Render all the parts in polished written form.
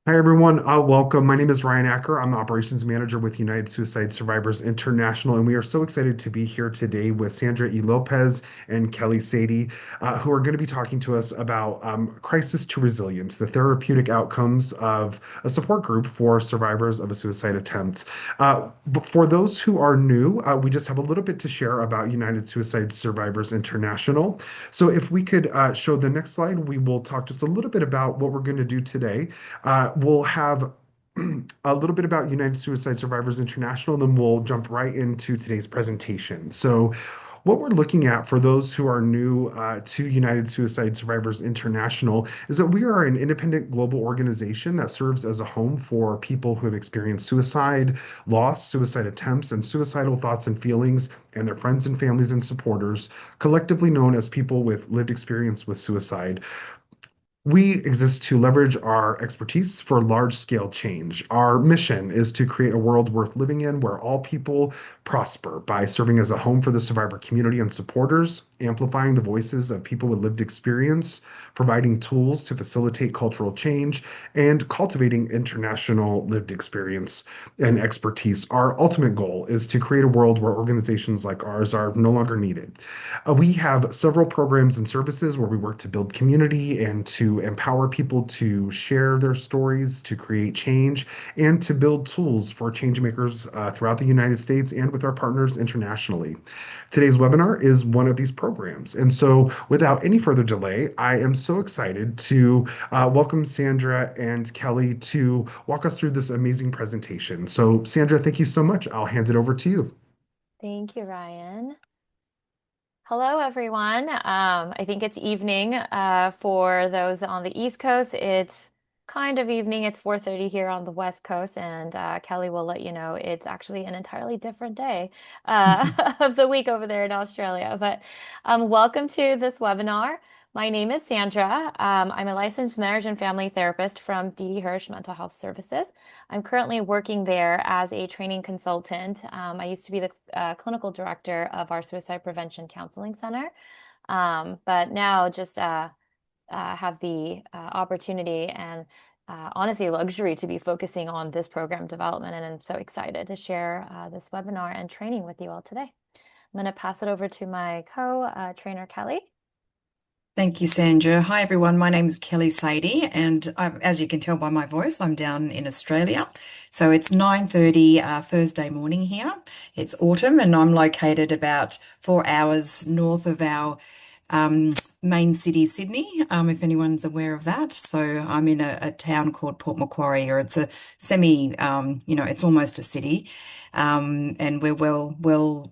Hi, everyone. Welcome. My name is Ryan Acker. I'm the operations manager with United Suicide Survivors International, and we are so excited to be here today with Sandra YiLopez and Kelly Saidey, who are going to be talking to us about crisis to resilience, the therapeutic outcomes of a support group for survivors of a suicide attempt. But for those who are new, we just have a little bit to share about United Suicide Survivors International. So if we could show the next slide, we will talk just a little bit about what we're going to do today. We'll have a little bit about United Suicide Survivors International, then we'll jump right into today's presentation. So, what we're looking at for those who are new to United Suicide Survivors International is that we are an independent global organization that serves as a home for people who have experienced suicide, loss, suicide attempts, and suicidal thoughts and feelings, and their friends and families and supporters, collectively known as people with lived experience with suicide. We exist to leverage our expertise for large scale change. Our mission is to create a world worth living in where all people prosper by serving as a home for the survivor community and supporters, amplifying the voices of people with lived experience, providing tools to facilitate cultural change, and cultivating international lived experience and expertise. Our ultimate goal is to create a world where organizations like ours are no longer needed. We have several programs and services where we work to build community and to empower people to share their stories, to create change, and to build tools for change makers throughout the United States and with our partners internationally. Today's webinar is one of these programs. And so, without any further delay, I am so excited to welcome Sandra and Kelly to walk us through this amazing presentation. So, Sandra, thank you so much. I'll hand it over to you. Thank you, Ryan. Hello, everyone. I think it's evening for those on the East Coast. It's kind of evening. It's 4:30 here on the West Coast, and Kelly will let you know it's actually an entirely different day of the week over there in Australia. But welcome to this webinar. My name is Sandra. I'm a licensed marriage and family therapist from Didi Hirsch Mental Health Services. I'm currently working there as a training consultant. I used to be the clinical director of our suicide prevention counseling center, but now just have the opportunity and honestly luxury to be focusing on this program development. And I'm so excited to share this webinar and training with you all today. I'm going to pass it over to my co-trainer, Kelly. Thank you, Sandra. Hi, everyone. My name is Kelly Saidey, and as you can tell by my voice, I'm down in Australia. So it's 9:30 Thursday morning here. It's autumn, and I'm located about 4 hours north of our um, main city, Sydney, if anyone's aware of that. So I'm in a town called Port Macquarie, or it's a it's almost a city. And we're well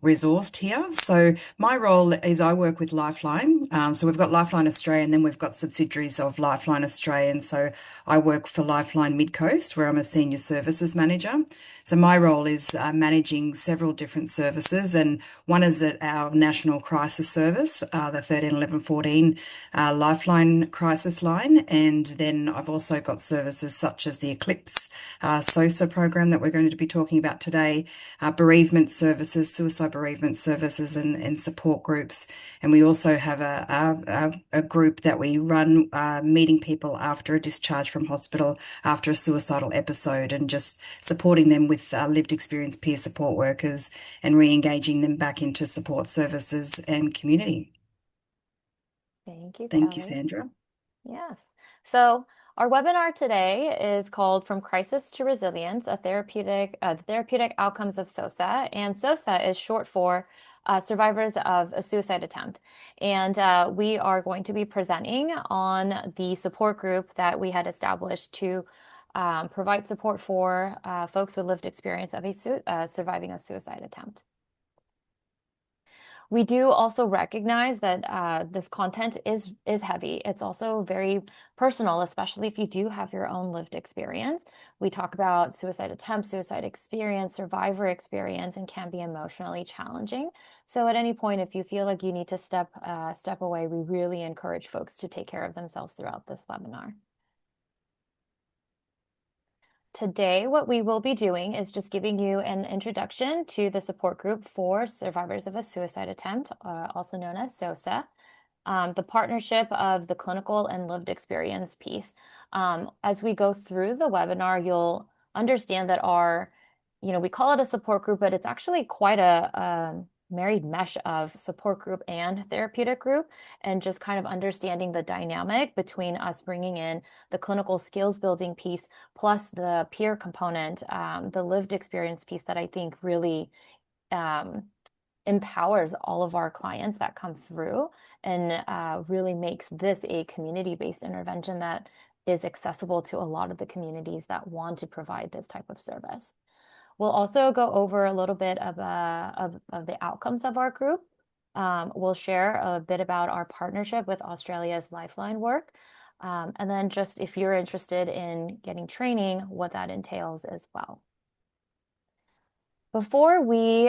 resourced here. So my role is I work with Lifeline. So we've got Lifeline Australia, and then we've got subsidiaries of Lifeline Australia. And so I work for Lifeline Mid Coast, where I'm a senior services manager. So my role is managing several different services, and one is at our National Crisis Service, the 13, 11, 14 Lifeline Crisis Line, and then I've also got services such as the Eclipse SOSA program that we're going to be talking about today, bereavement services, suicide bereavement services, and support groups, and we also have a group that we run meeting people after a discharge from hospital after a suicidal episode, and just supporting them with lived experience peer support workers and re-engaging them back into support services and community. Thank you, Thank you, Kelly. Sandra. Yes. So our webinar today is called From Crisis to Resilience, the therapeutic outcomes of SOSA. And SOSA is short for survivors of a suicide attempt. And we are going to be presenting on the support group that we had established to provide support for folks with lived experience of surviving a suicide attempt. We do also recognize that this content is heavy. It's also very personal, especially if you do have your own lived experience. We talk about suicide attempt, suicide experience, survivor experience, and can be emotionally challenging. So at any point, if you feel like you need to step away, we really encourage folks to take care of themselves throughout this webinar. Today, what we will be doing is just giving you an introduction to the support group for survivors of a suicide attempt, also known as SOSA. the partnership of the clinical and lived experience piece. As we go through the webinar, you'll understand that we call it a support group, but it's actually quite a married mesh of support group and therapeutic group, and just kind of understanding the dynamic between us bringing in the clinical skills building piece plus the peer component, the lived experience piece that I think really empowers all of our clients that come through and really makes this a community-based intervention that is accessible to a lot of the communities that want to provide this type of service. We'll also go over a little bit of the outcomes of our group. We'll share a bit about our partnership with Australia's Lifeline work. And then just if you're interested in getting training, what that entails as well. Before we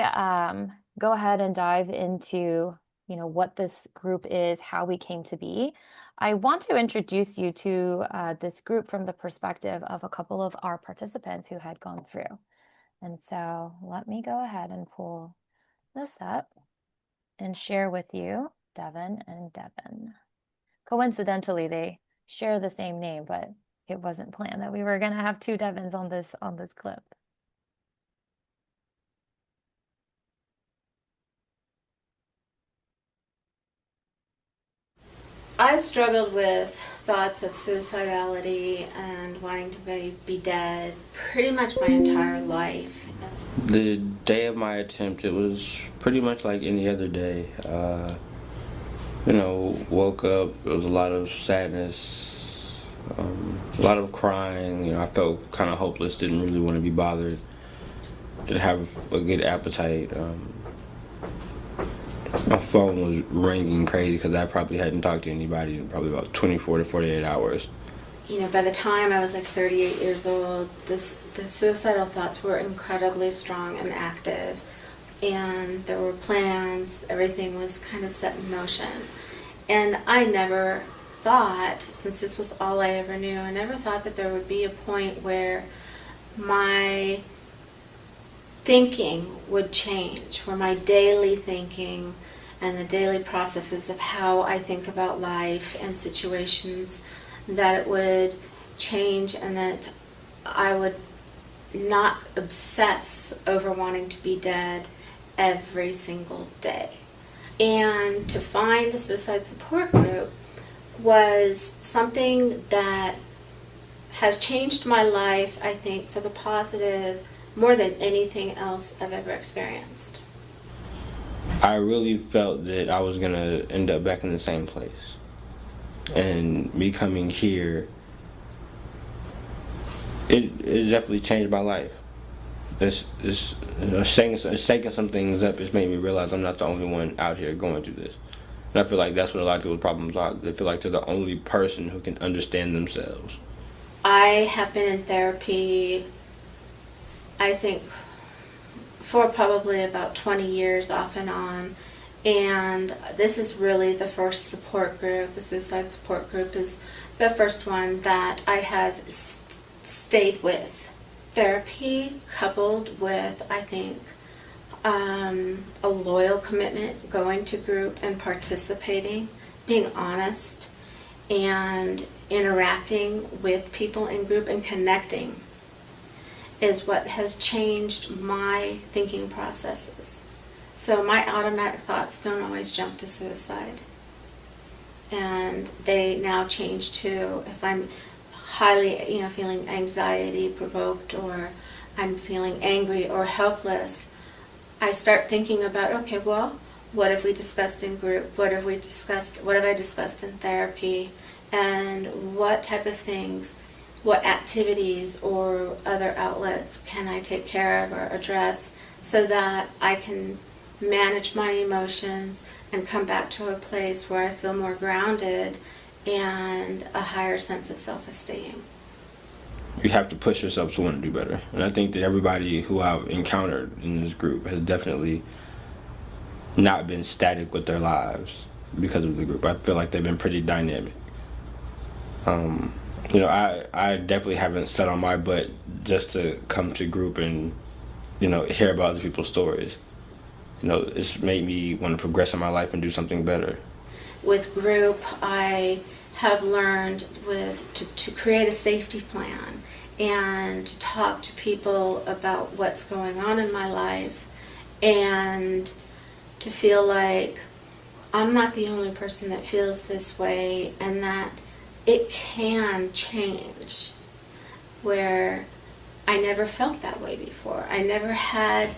go ahead and dive into what this group is, how we came to be, I want to introduce you to this group from the perspective of a couple of our participants who had gone through. And so let me go ahead and pull this up and share with you Devin and Devin. Coincidentally, they share the same name, but it wasn't planned that we were going to have two Devins on this clip. I've struggled with thoughts of suicidality and wanting to be dead pretty much my entire life. The day of my attempt, it was pretty much like any other day. Woke up, there was a lot of sadness, a lot of crying. I felt kind of hopeless, didn't really want to be bothered, didn't have a good appetite. My phone was ringing crazy because I probably hadn't talked to anybody in probably about 24 to 48 hours. By the time I was like 38 years old, the suicidal thoughts were incredibly strong and active. And there were plans, everything was kind of set in motion. And I never thought, since this was all I ever knew, I never thought that there would be a point where my thinking would change, where my daily thinking and the daily processes of how I think about life and situations, that it would change and that I would not obsess over wanting to be dead every single day. And to find the suicide support group was something that has changed my life, I think, for the positive more than anything else I've ever experienced. I really felt that I was going to end up back in the same place. And me coming here, it definitely changed my life. It's shaking some things up. It's made me realize I'm not the only one out here going through this. And I feel like that's what a lot of people's problems are. They feel like they're the only person who can understand themselves. I have been in therapy, I think, for probably about 20 years off and on. And this is really the first support group. The suicide support group is the first one that I have stayed with. Therapy coupled with, I think, a loyal commitment, going to group and participating, being honest, and interacting with people in group and connecting is what has changed my thinking processes. So my automatic thoughts don't always jump to suicide. And they now change to, if I'm highly, feeling anxiety provoked, or I'm feeling angry or helpless, I start thinking about, okay, well, what have we discussed in group? What have I discussed in therapy? And what type of things, what activities or other outlets can I take care of or address so that I can manage my emotions and come back to a place where I feel more grounded and a higher sense of self-esteem. You have to push yourself to want to do better. And I think that everybody who I've encountered in this group has definitely not been static with their lives because of the group. I feel like they've been pretty dynamic. I definitely haven't sat on my butt just to come to group and, hear about other people's stories. It's made me want to progress in my life and do something better. with group, I have learned to create a safety plan and to talk to people about what's going on in my life, and to feel like I'm not the only person that feels this way, and that it can change, where I never felt that way before. I never had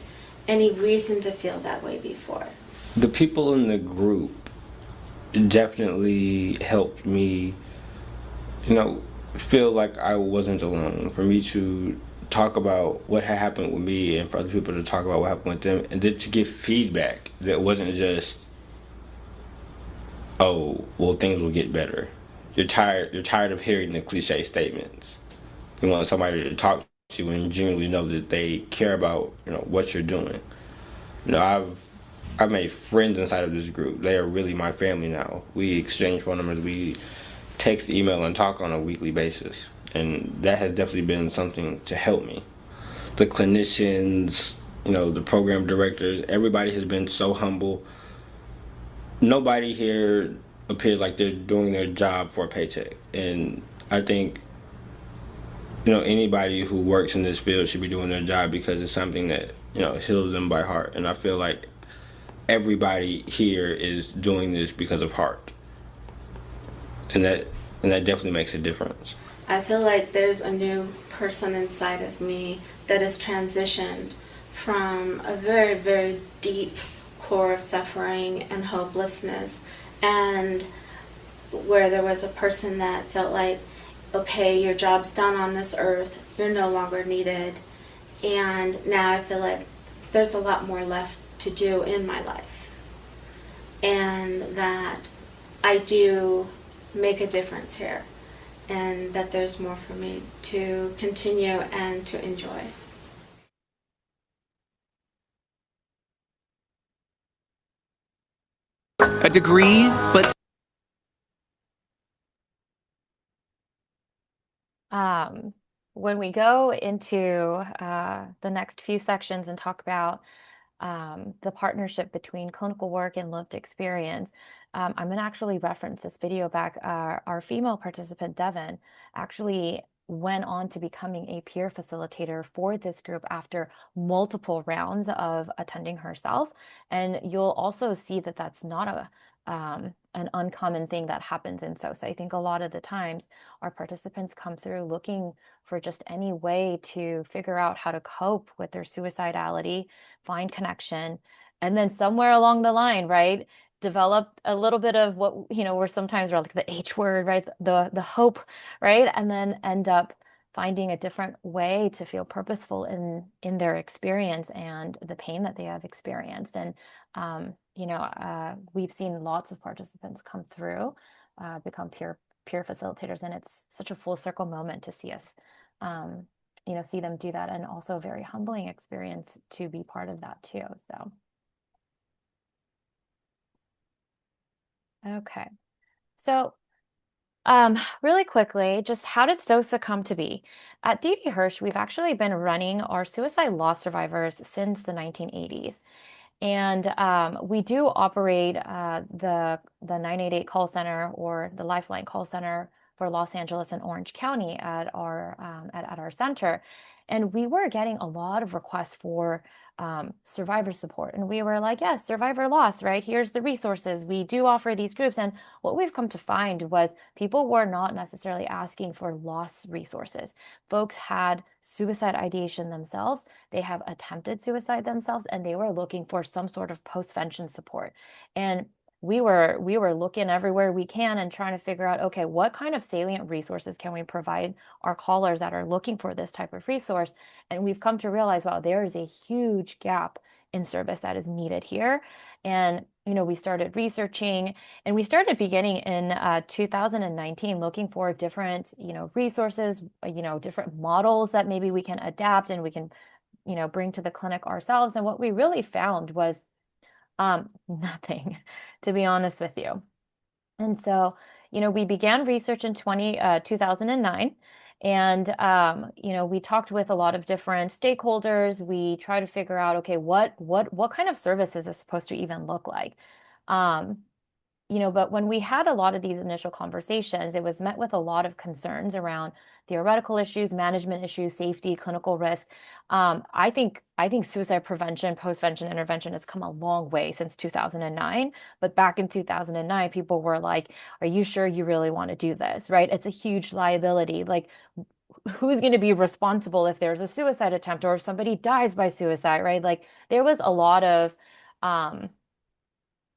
any reason to feel that way before. The people in the group definitely helped me, feel like I wasn't alone. For me to talk about what had happened with me, and for other people to talk about what happened with them, and then to give feedback that wasn't just, oh, well, things will get better. You're tired of hearing the cliche statements. You want somebody to talk to you and genuinely know that they care about, what you're doing. I've made friends inside of this group. They are really my family now. We exchange phone numbers, we text, email, and talk on a weekly basis. And that has definitely been something to help me. The clinicians, the program directors, everybody has been so humble. Nobody here appears like they're doing their job for a paycheck. And I think, anybody who works in this field should be doing their job because it's something that, heals them by heart. And I feel like everybody here is doing this because of heart. And that definitely makes a difference. I feel like there's a new person inside of me that has transitioned from a very, very deep core of suffering and hopelessness, and where there was a person that felt like, okay, your job's done on this earth, you're no longer needed. And now I feel like there's a lot more left to do in my life, and that I do make a difference here, and that there's more for me to continue and to enjoy. A degree, but When we go into the next few sections and talk about the partnership between clinical work and lived experience, I'm going to actually reference this video back. Our female participant, Devin, actually went on to becoming a peer facilitator for this group after multiple rounds of attending herself. And you'll also see that that's not an uncommon thing that happens in SOSA. I think a lot of the times our participants come through looking for just any way to figure out how to cope with their suicidality, find connection, and then somewhere along the line, right, develop a little bit of what, we're sometimes like the H word, right, the hope, right, and then end up finding a different way to feel purposeful in their experience and the pain that they have experienced. And we've seen lots of participants come through, become peer facilitators, and it's such a full circle moment to see us see them do that, and also a very humbling experience to be part of that too. So okay, so really quickly, just how did SOSA come to be? At Didi Hirsch, we've actually been running our suicide loss survivors since the 1980s. And we do operate the 988 call center, or the Lifeline call center, for Los Angeles and Orange County at our center. And we were getting a lot of requests for survivor support. And we were like, yes, survivor loss, right? Here's the resources. We do offer these groups. And what we've come to find was people were not necessarily asking for loss resources. Folks had suicide ideation themselves. They have attempted suicide themselves, and they were looking for some sort of postvention support. And we were looking everywhere we can and trying to figure out, okay, what kind of salient resources can we provide our callers that are looking for this type of resource? And we've come to realize, wow, there is a huge gap in service that is needed here. And we started researching, and we started beginning in 2019 looking for different resources, different models that maybe we can adapt and we can bring to the clinic ourselves. And what we really found was nothing, to be honest with you. And so, we began research in 2009, and we talked with a lot of different stakeholders. We tried to figure out, okay, what kind of service is this supposed to even look like? But when we had a lot of these initial conversations, it was met with a lot of concerns around theoretical issues, management issues, safety, clinical risk. I think suicide prevention, postvention intervention has come a long way since 2009. But back in 2009, people were like, "Are you sure you really want to do this?" Right? It's a huge liability. Like, who's going to be responsible if there's a suicide attempt or if somebody dies by suicide? Right? Like, there was a lot of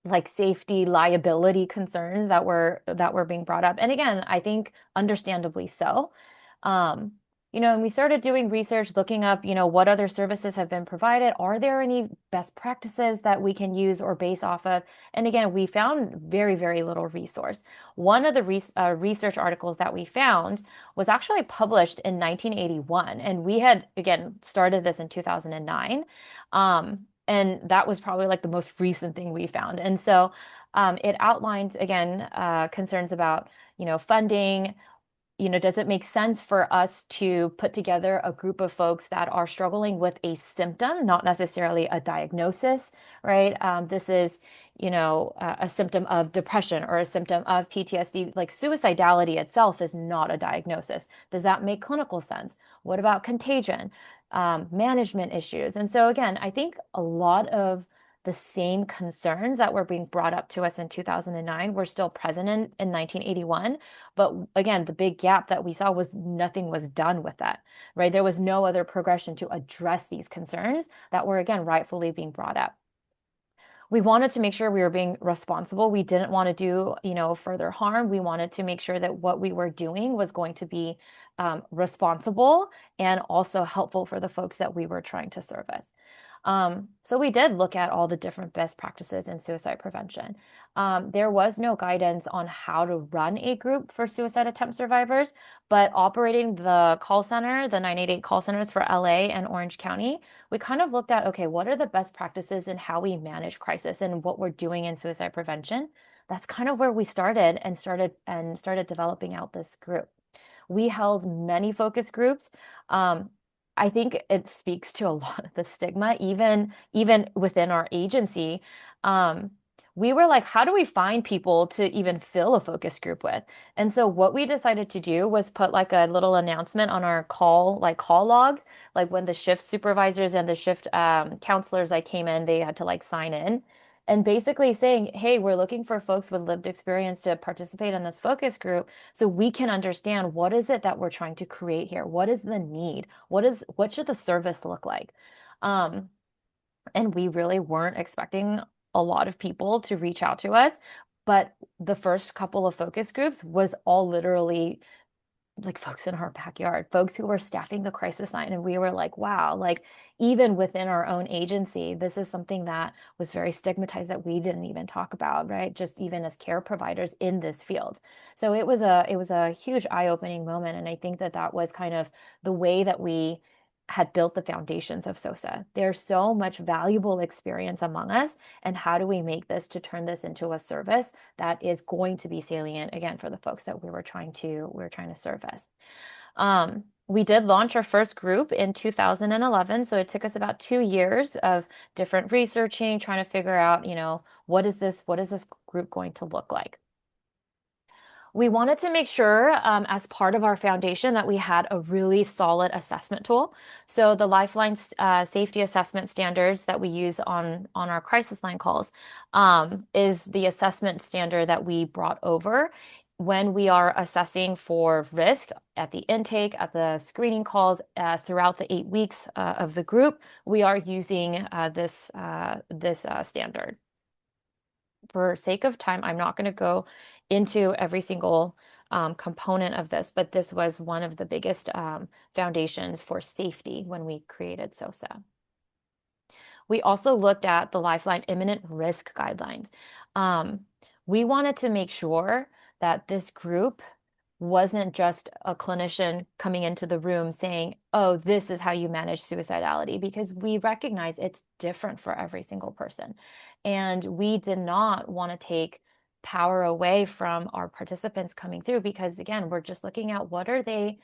like safety liability concerns that were being brought up. And again, I think understandably so. Um, and we started doing research, looking up, what other services have been provided. Are there any best practices that we can use or base off of? And again, we found very, very little resource. One of the research articles that we found was actually published in 1981, and we had, again, started this in 2009. And that was probably like the most recent thing we found. And so it outlines, again, concerns about, funding. Does it make sense for us to put together a group of folks that are struggling with a symptom, not necessarily a diagnosis, right? This is, a symptom of depression or a symptom of PTSD. Like, suicidality itself is not a diagnosis. Does that make clinical sense? What about contagion? Management issues. And so again, I think a lot of the same concerns that were being brought up to us in 2009 were still present in 1981. But again, the big gap that we saw was nothing was done with that, right? There was no other progression to address these concerns that were, again, rightfully being brought up. We wanted to make sure we were being responsible. We didn't want to do, further harm. We wanted to make sure that what we were doing was going to be responsible and also helpful for the folks that we were trying to service. So we did look at all the different best practices in suicide prevention. There was no guidance on how to run a group for suicide attempt survivors, but operating the call center, the 988 call centers for LA and Orange County, we kind of looked at, okay, what are the best practices in how we manage crisis and what we're doing in suicide prevention? That's kind of where we started developing out this group. We held many focus groups. I think it speaks to a lot of the stigma, even within our agency. We were like, how do we find people to even fill a focus group with? And so what we decided to do was put like a little announcement on our call log, like when the shift supervisors and the shift counselors came in, they had to like sign in. And basically saying, hey, we're looking for folks with lived experience to participate in this focus group so we can understand what is it that we're trying to create here? What is the need? What should the service look like? And we really weren't expecting a lot of people to reach out to us, but the first couple of focus groups was all literally like folks in our backyard, folks who were staffing the crisis line. And we were like, wow, like even within our own agency, this is something that was very stigmatized that we didn't even talk about, right? Just even as care providers in this field. So it was a huge eye-opening moment. And I think that was kind of the way that we had built the foundations of SOSA. There's so much valuable experience among us, and how do we make this to turn this into a service that is going to be salient again for the folks that we were trying to service. We did launch our first group in 2011, so it took us about 2 years of different researching, trying to figure out, what is this group going to look like? We wanted to make sure, as part of our foundation, that we had a really solid assessment tool. So the Lifeline safety assessment standards that we use on our crisis line calls is the assessment standard that we brought over when we are assessing for risk at the intake, at the screening calls, throughout the 8 weeks of the group. We are using this standard. For sake of time, I'm not going to go into every single component of this, but this was one of the biggest foundations for safety when we created SOSA. We also looked at the Lifeline imminent risk guidelines. We wanted to make sure that this group wasn't just a clinician coming into the room saying, oh, this is how you manage suicidality, because we recognize it's different for every single person. And we did not want to take power away from our participants coming through, because again, we're just looking at what are they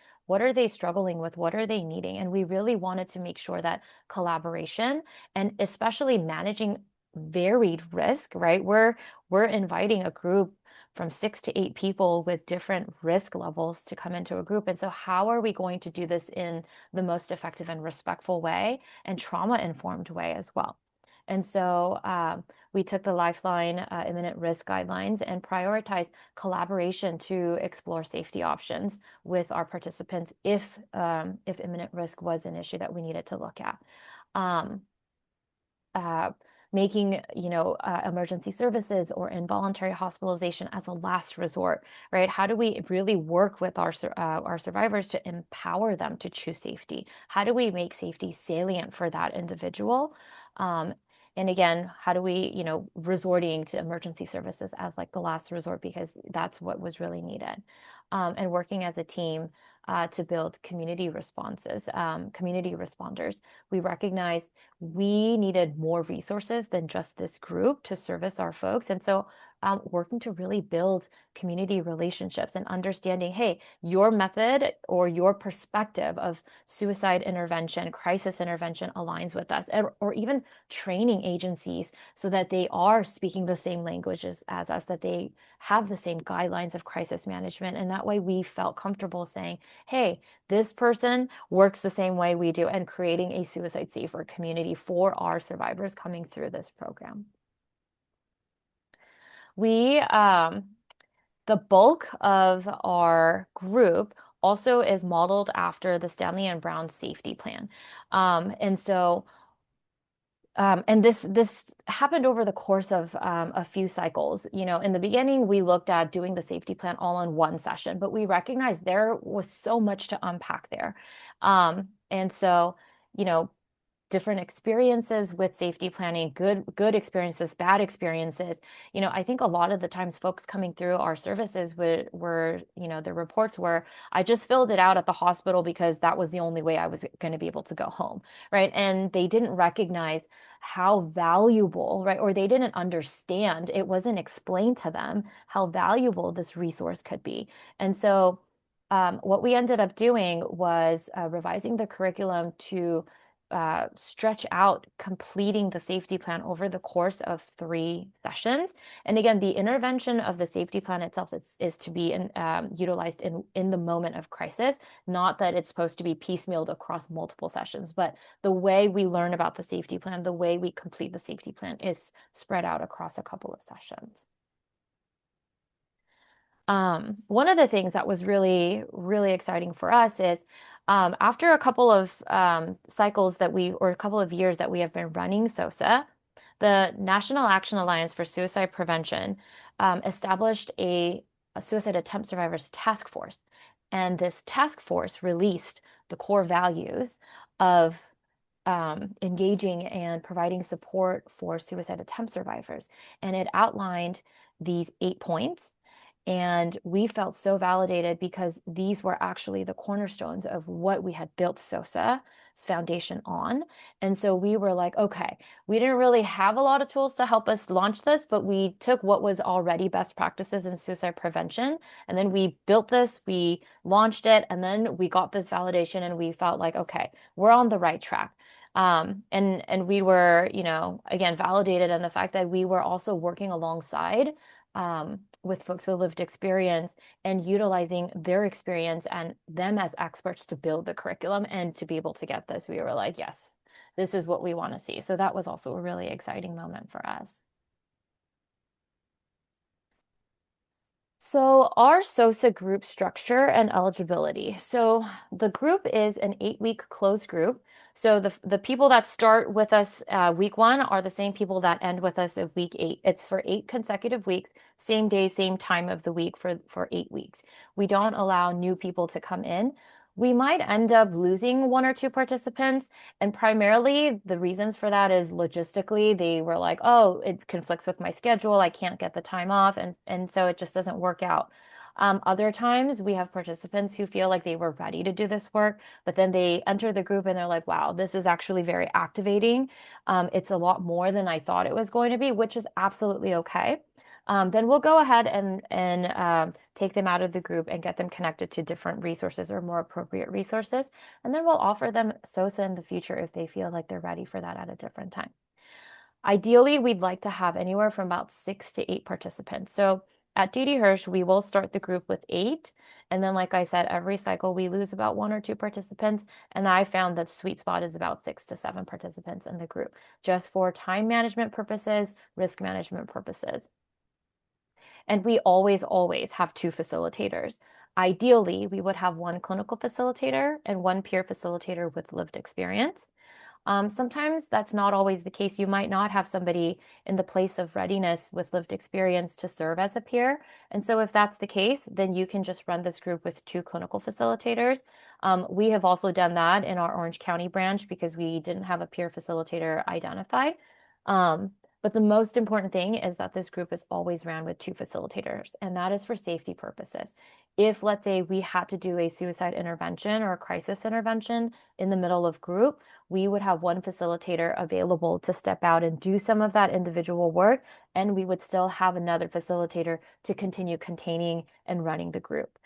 struggling with, what are they needing? And we really wanted to make sure that collaboration, and especially managing varied risk, right? We're inviting a group from 6 to 8 people with different risk levels to come into a group. And so how are we going to do this in the most effective and respectful way and trauma-informed way as well? And so we took the Lifeline imminent risk guidelines and prioritized collaboration to explore safety options with our participants if imminent risk was an issue that we needed to look at. Making, emergency services or involuntary hospitalization as a last resort, right? How do we really work with our survivors to empower them to choose safety? How do we make safety salient for that individual? And again, how do we, resorting to emergency services as like the last resort because that's what was really needed. And working as a team to build community responses, community responders. We recognized we needed more resources than just this group to service our folks. And so working to really build community relationships and understanding, hey, your method or your perspective of suicide intervention, crisis intervention aligns with us, or even training agencies so that they are speaking the same languages as us, that they have the same guidelines of crisis management. And that way we felt comfortable saying, hey, this person works the same way we do, and creating a suicide safer community for our survivors coming through this program. The bulk of our group also is modeled after the Stanley and Brown safety plan. And this happened over the course of a few cycles. In the beginning, we looked at doing the safety plan all in one session, but we recognized there was so much to unpack there. And so, different experiences with safety planning, good experiences, bad experiences. I think a lot of the times folks coming through our services were the reports were, I just filled it out at the hospital because that was the only way I was going to be able to go home, right? And they didn't recognize how valuable, right? Or they didn't understand, it wasn't explained to them how valuable this resource could be. And so what we ended up doing was revising the curriculum to stretch out completing the safety plan over the course of 3 sessions. And again, the intervention of the safety plan itself is to be utilized in the moment of crisis, not that it's supposed to be piecemealed across multiple sessions, but the way we learn about the safety plan, the way we complete the safety plan is spread out across a couple of sessions. One of the things that was really, really exciting for us is after a couple of cycles or a couple of years that we have been running SOSA, the National Action Alliance for Suicide Prevention established a suicide attempt survivors task force. And this task force released the core values of engaging and providing support for suicide attempt survivors. And it outlined these 8 points. And we felt so validated because these were actually the cornerstones of what we had built SOSA's foundation on. And so we were like, okay, we didn't really have a lot of tools to help us launch this, but we took what was already best practices in suicide prevention. And then we built this, we launched it, and then we got this validation and we felt like, okay, we're on the right track. And we were, again, validated in the fact that we were also working alongside with folks with lived experience and utilizing their experience and them as experts to build the curriculum and to be able to get this. We were like, yes, this is what we want to see. So that was also a really exciting moment for us. So our SOSA group structure and eligibility. So the group is an 8-week closed group. So the people that start with us week 1 are the same people that end with us at week 8. It's for 8 consecutive weeks, same day, same time of the week for 8 weeks. We don't allow new people to come in. We might end up losing 1 or 2 participants, and primarily the reasons for that is logistically, they were like, oh, it conflicts with my schedule, I can't get the time off, and so it just doesn't work out. Other times we have participants who feel like they were ready to do this work, but then they enter the group and they're like, wow, this is actually very activating. It's a lot more than I thought it was going to be, which is absolutely okay. Then we'll go ahead and take them out of the group and get them connected to different resources or more appropriate resources. And then we'll offer them SOSA in the future if they feel like they're ready for that at a different time. Ideally, we'd like to have anywhere from about 6 to 8 participants. So at Didi Hirsch, we will start the group with 8. And then, like I said, every cycle we lose about 1 or 2 participants. And I found that sweet spot is about 6 to 7 participants in the group, just for time management purposes, risk management purposes. And we always have 2 facilitators. Ideally, we would have 1 clinical facilitator and 1 peer facilitator with lived experience. Sometimes that's not always the case. You might not have somebody in the place of readiness with lived experience to serve as a peer. And so if that's the case, then you can just run this group with 2 clinical facilitators. We have also done that in our Orange County branch because we didn't have a peer facilitator identified. But the most important thing is that this group is always ran with 2 facilitators, and that is for safety purposes. If, let's say, we had to do a suicide intervention or a crisis intervention in the middle of group, we would have 1 facilitator available to step out and do some of that individual work, and we would still have another facilitator to continue containing and running the group.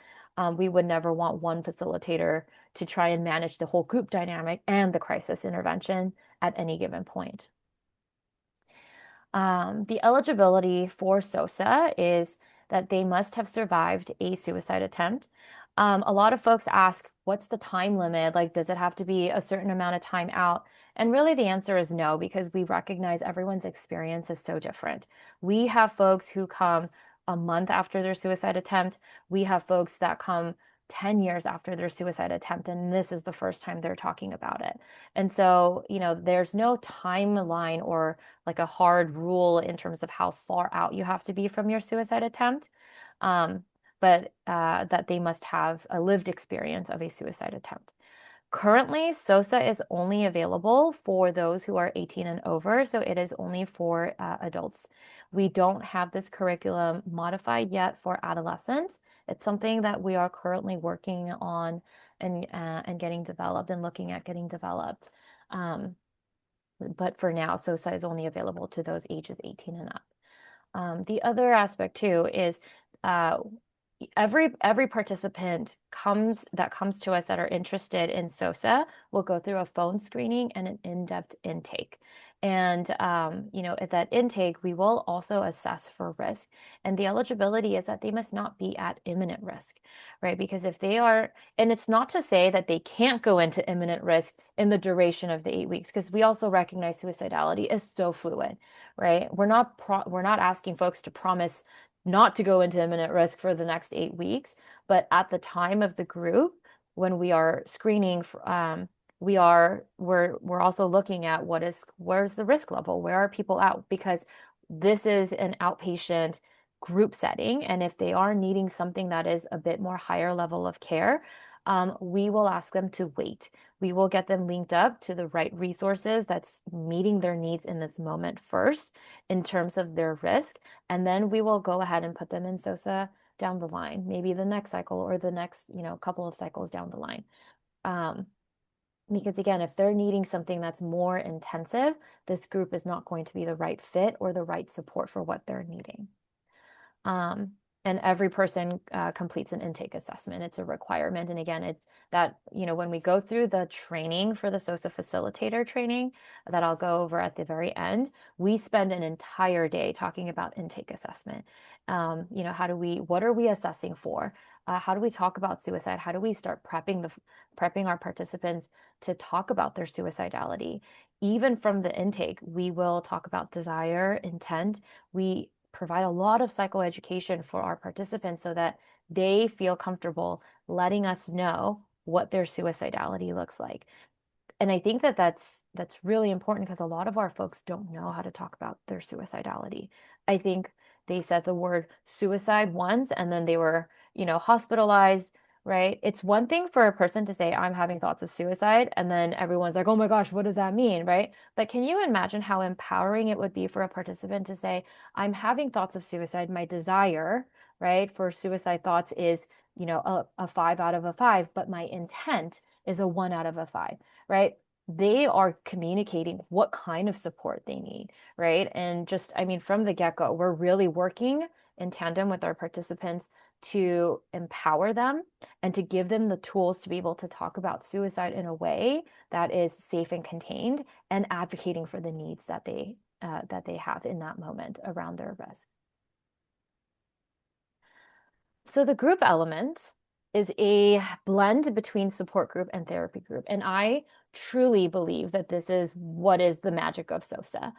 We would never want 1 facilitator to try and manage the whole group dynamic and the crisis intervention at any given point. The eligibility for SOSA is that they must have survived a suicide attempt. A lot of folks ask, what's the time limit? Like, does it have to be a certain amount of time out? And really the answer is no, because we recognize everyone's experience is so different. We have folks who come a month after their suicide attempt. We have folks that come 10 years after their suicide attempt, and this is the first time they're talking about it. And so, there's no timeline or like a hard rule in terms of how far out you have to be from your suicide attempt, but that they must have a lived experience of a suicide attempt. Currently, SOSA is only available for those who are 18 and over, so it is only for adults. We don't have this curriculum modified yet for adolescents. It's something that we are currently working on and getting developed and looking at getting developed. But for now, SOSA is only available to those ages 18 and up. The other aspect too is every participant that comes to us that are interested in SOSA will go through a phone screening and an in-depth intake. And at that intake, we will also assess for risk. And the eligibility is that they must not be at imminent risk, right? Because if they are, and it's not to say that they can't go into imminent risk in the duration of the 8 weeks, because we also recognize suicidality is so fluid, right? We're not asking folks to promise not to go into imminent risk for the next 8 weeks, but at the time of the group, when we are screening, we're also looking at where's the risk level, where are people at, because this is an outpatient group setting, and if they are needing something that is a bit more higher level of care, we will ask them to wait. We will get them linked up to the right resources that's meeting their needs in this moment first in terms of their risk, and then we will go ahead and put them in SOSA down the line, maybe the next cycle or the next couple of cycles down the line. Because again, if they're needing something that's more intensive, this group is not going to be the right fit or the right support for what they're needing. And every person completes an intake assessment. It's a requirement. And again, it's that, when we go through the training for the SOSA facilitator training that I'll go over at the very end, we spend an entire day talking about intake assessment. What are we assessing for? How do we talk about suicide? How do we start prepping our participants to talk about their suicidality? Even from the intake, we will talk about desire, intent. We provide a lot of psychoeducation for our participants so that they feel comfortable letting us know what their suicidality looks like. And I think that's really important because a lot of our folks don't know how to talk about their suicidality. I think they said the word suicide once and then they were, hospitalized, right? It's one thing for a person to say, I'm having thoughts of suicide, and then everyone's like, oh my gosh, what does that mean, right? But can you imagine how empowering it would be for a participant to say, I'm having thoughts of suicide, my desire, right, for suicide thoughts is, a 5 out of a 5, but my intent is a 1 out of a 5, right? They are communicating what kind of support they need, right? And just, from the get-go, we're really working in tandem with our participants to empower them and to give them the tools to be able to talk about suicide in a way that is safe and contained and advocating for the needs that they that they have in that moment around their risk. So the group element is a blend between support group and therapy group. And I truly believe that this is what is the magic of SOSA.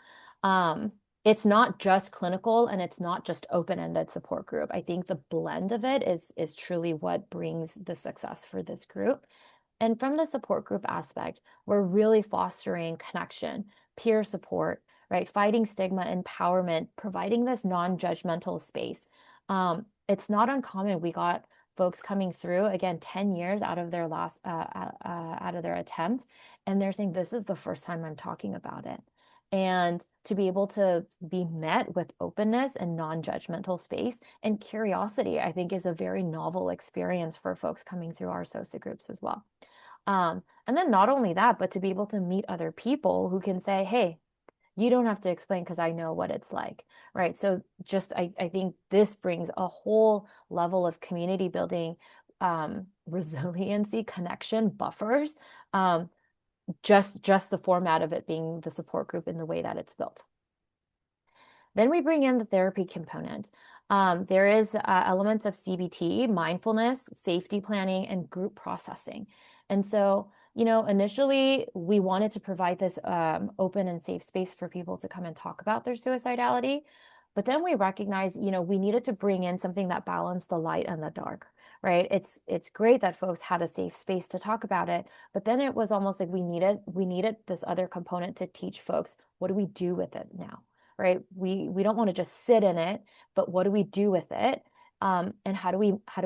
It's not just clinical and it's not just open-ended support group. I think the blend of it is truly what brings the success for this group. And from the support group aspect, we're really fostering connection, peer support, right? Fighting stigma, empowerment, providing this non-judgmental space. It's not uncommon. We got folks coming through, again, 10 years out of their out of their attempts, and they're saying, this is the first time I'm talking about it. And to be able to be met with openness and non-judgmental space and curiosity, I think is a very novel experience for folks coming through our SOSA groups as well. And then not only that, but to be able to meet other people who can say, hey, you don't have to explain because I know what it's like, right? So just, I think this brings a whole level of community building, resiliency, connection, buffers, just the format of it being the support group in the way that it's built. Then we bring in the therapy component. There is elements of CBT, mindfulness, safety planning, and group processing. And so, initially we wanted to provide this open and safe space for people to come and talk about their suicidality. But then we recognized, we needed to bring in something that balanced the light and the dark, right? It's great that folks had a safe space to talk about it, but then it was almost like we needed this other component to teach folks, what do we do with it now, right? We don't want to just sit in it, but what do we do with it? And how do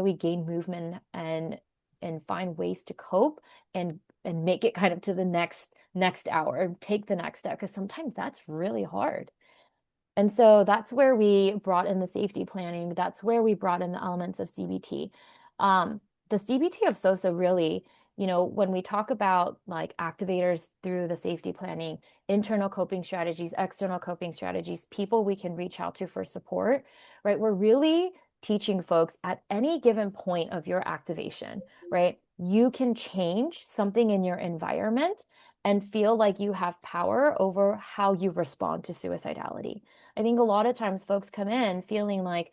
we gain movement and find ways to cope and make it kind of to the next hour, take the next step, because sometimes that's really hard. And so that's where we brought in the safety planning. That's where we brought in the elements of CBT. The CBT of SOSA really, when we talk about like activators through the safety planning, internal coping strategies, external coping strategies, people we can reach out to for support, right? We're really teaching folks at any given point of your activation, right? You can change something in your environment and feel like you have power over how you respond to suicidality. I think a lot of times folks come in feeling like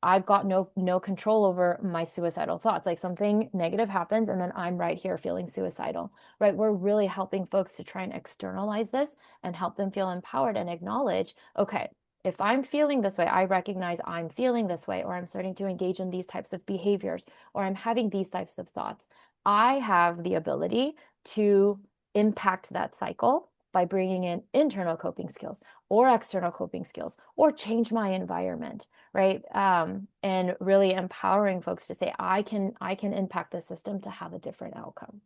I've got no control over my suicidal thoughts. Like something negative happens and then I'm right here feeling suicidal, right? We're really helping folks to try and externalize this and help them feel empowered and acknowledge, okay, if I'm feeling this way, I recognize I'm feeling this way, or I'm starting to engage in these types of behaviors, or I'm having these types of thoughts. I have the ability to impact that cycle by bringing in internal coping skills or external coping skills or change my environment, right? And really empowering folks to say, I can impact the system to have a different outcome.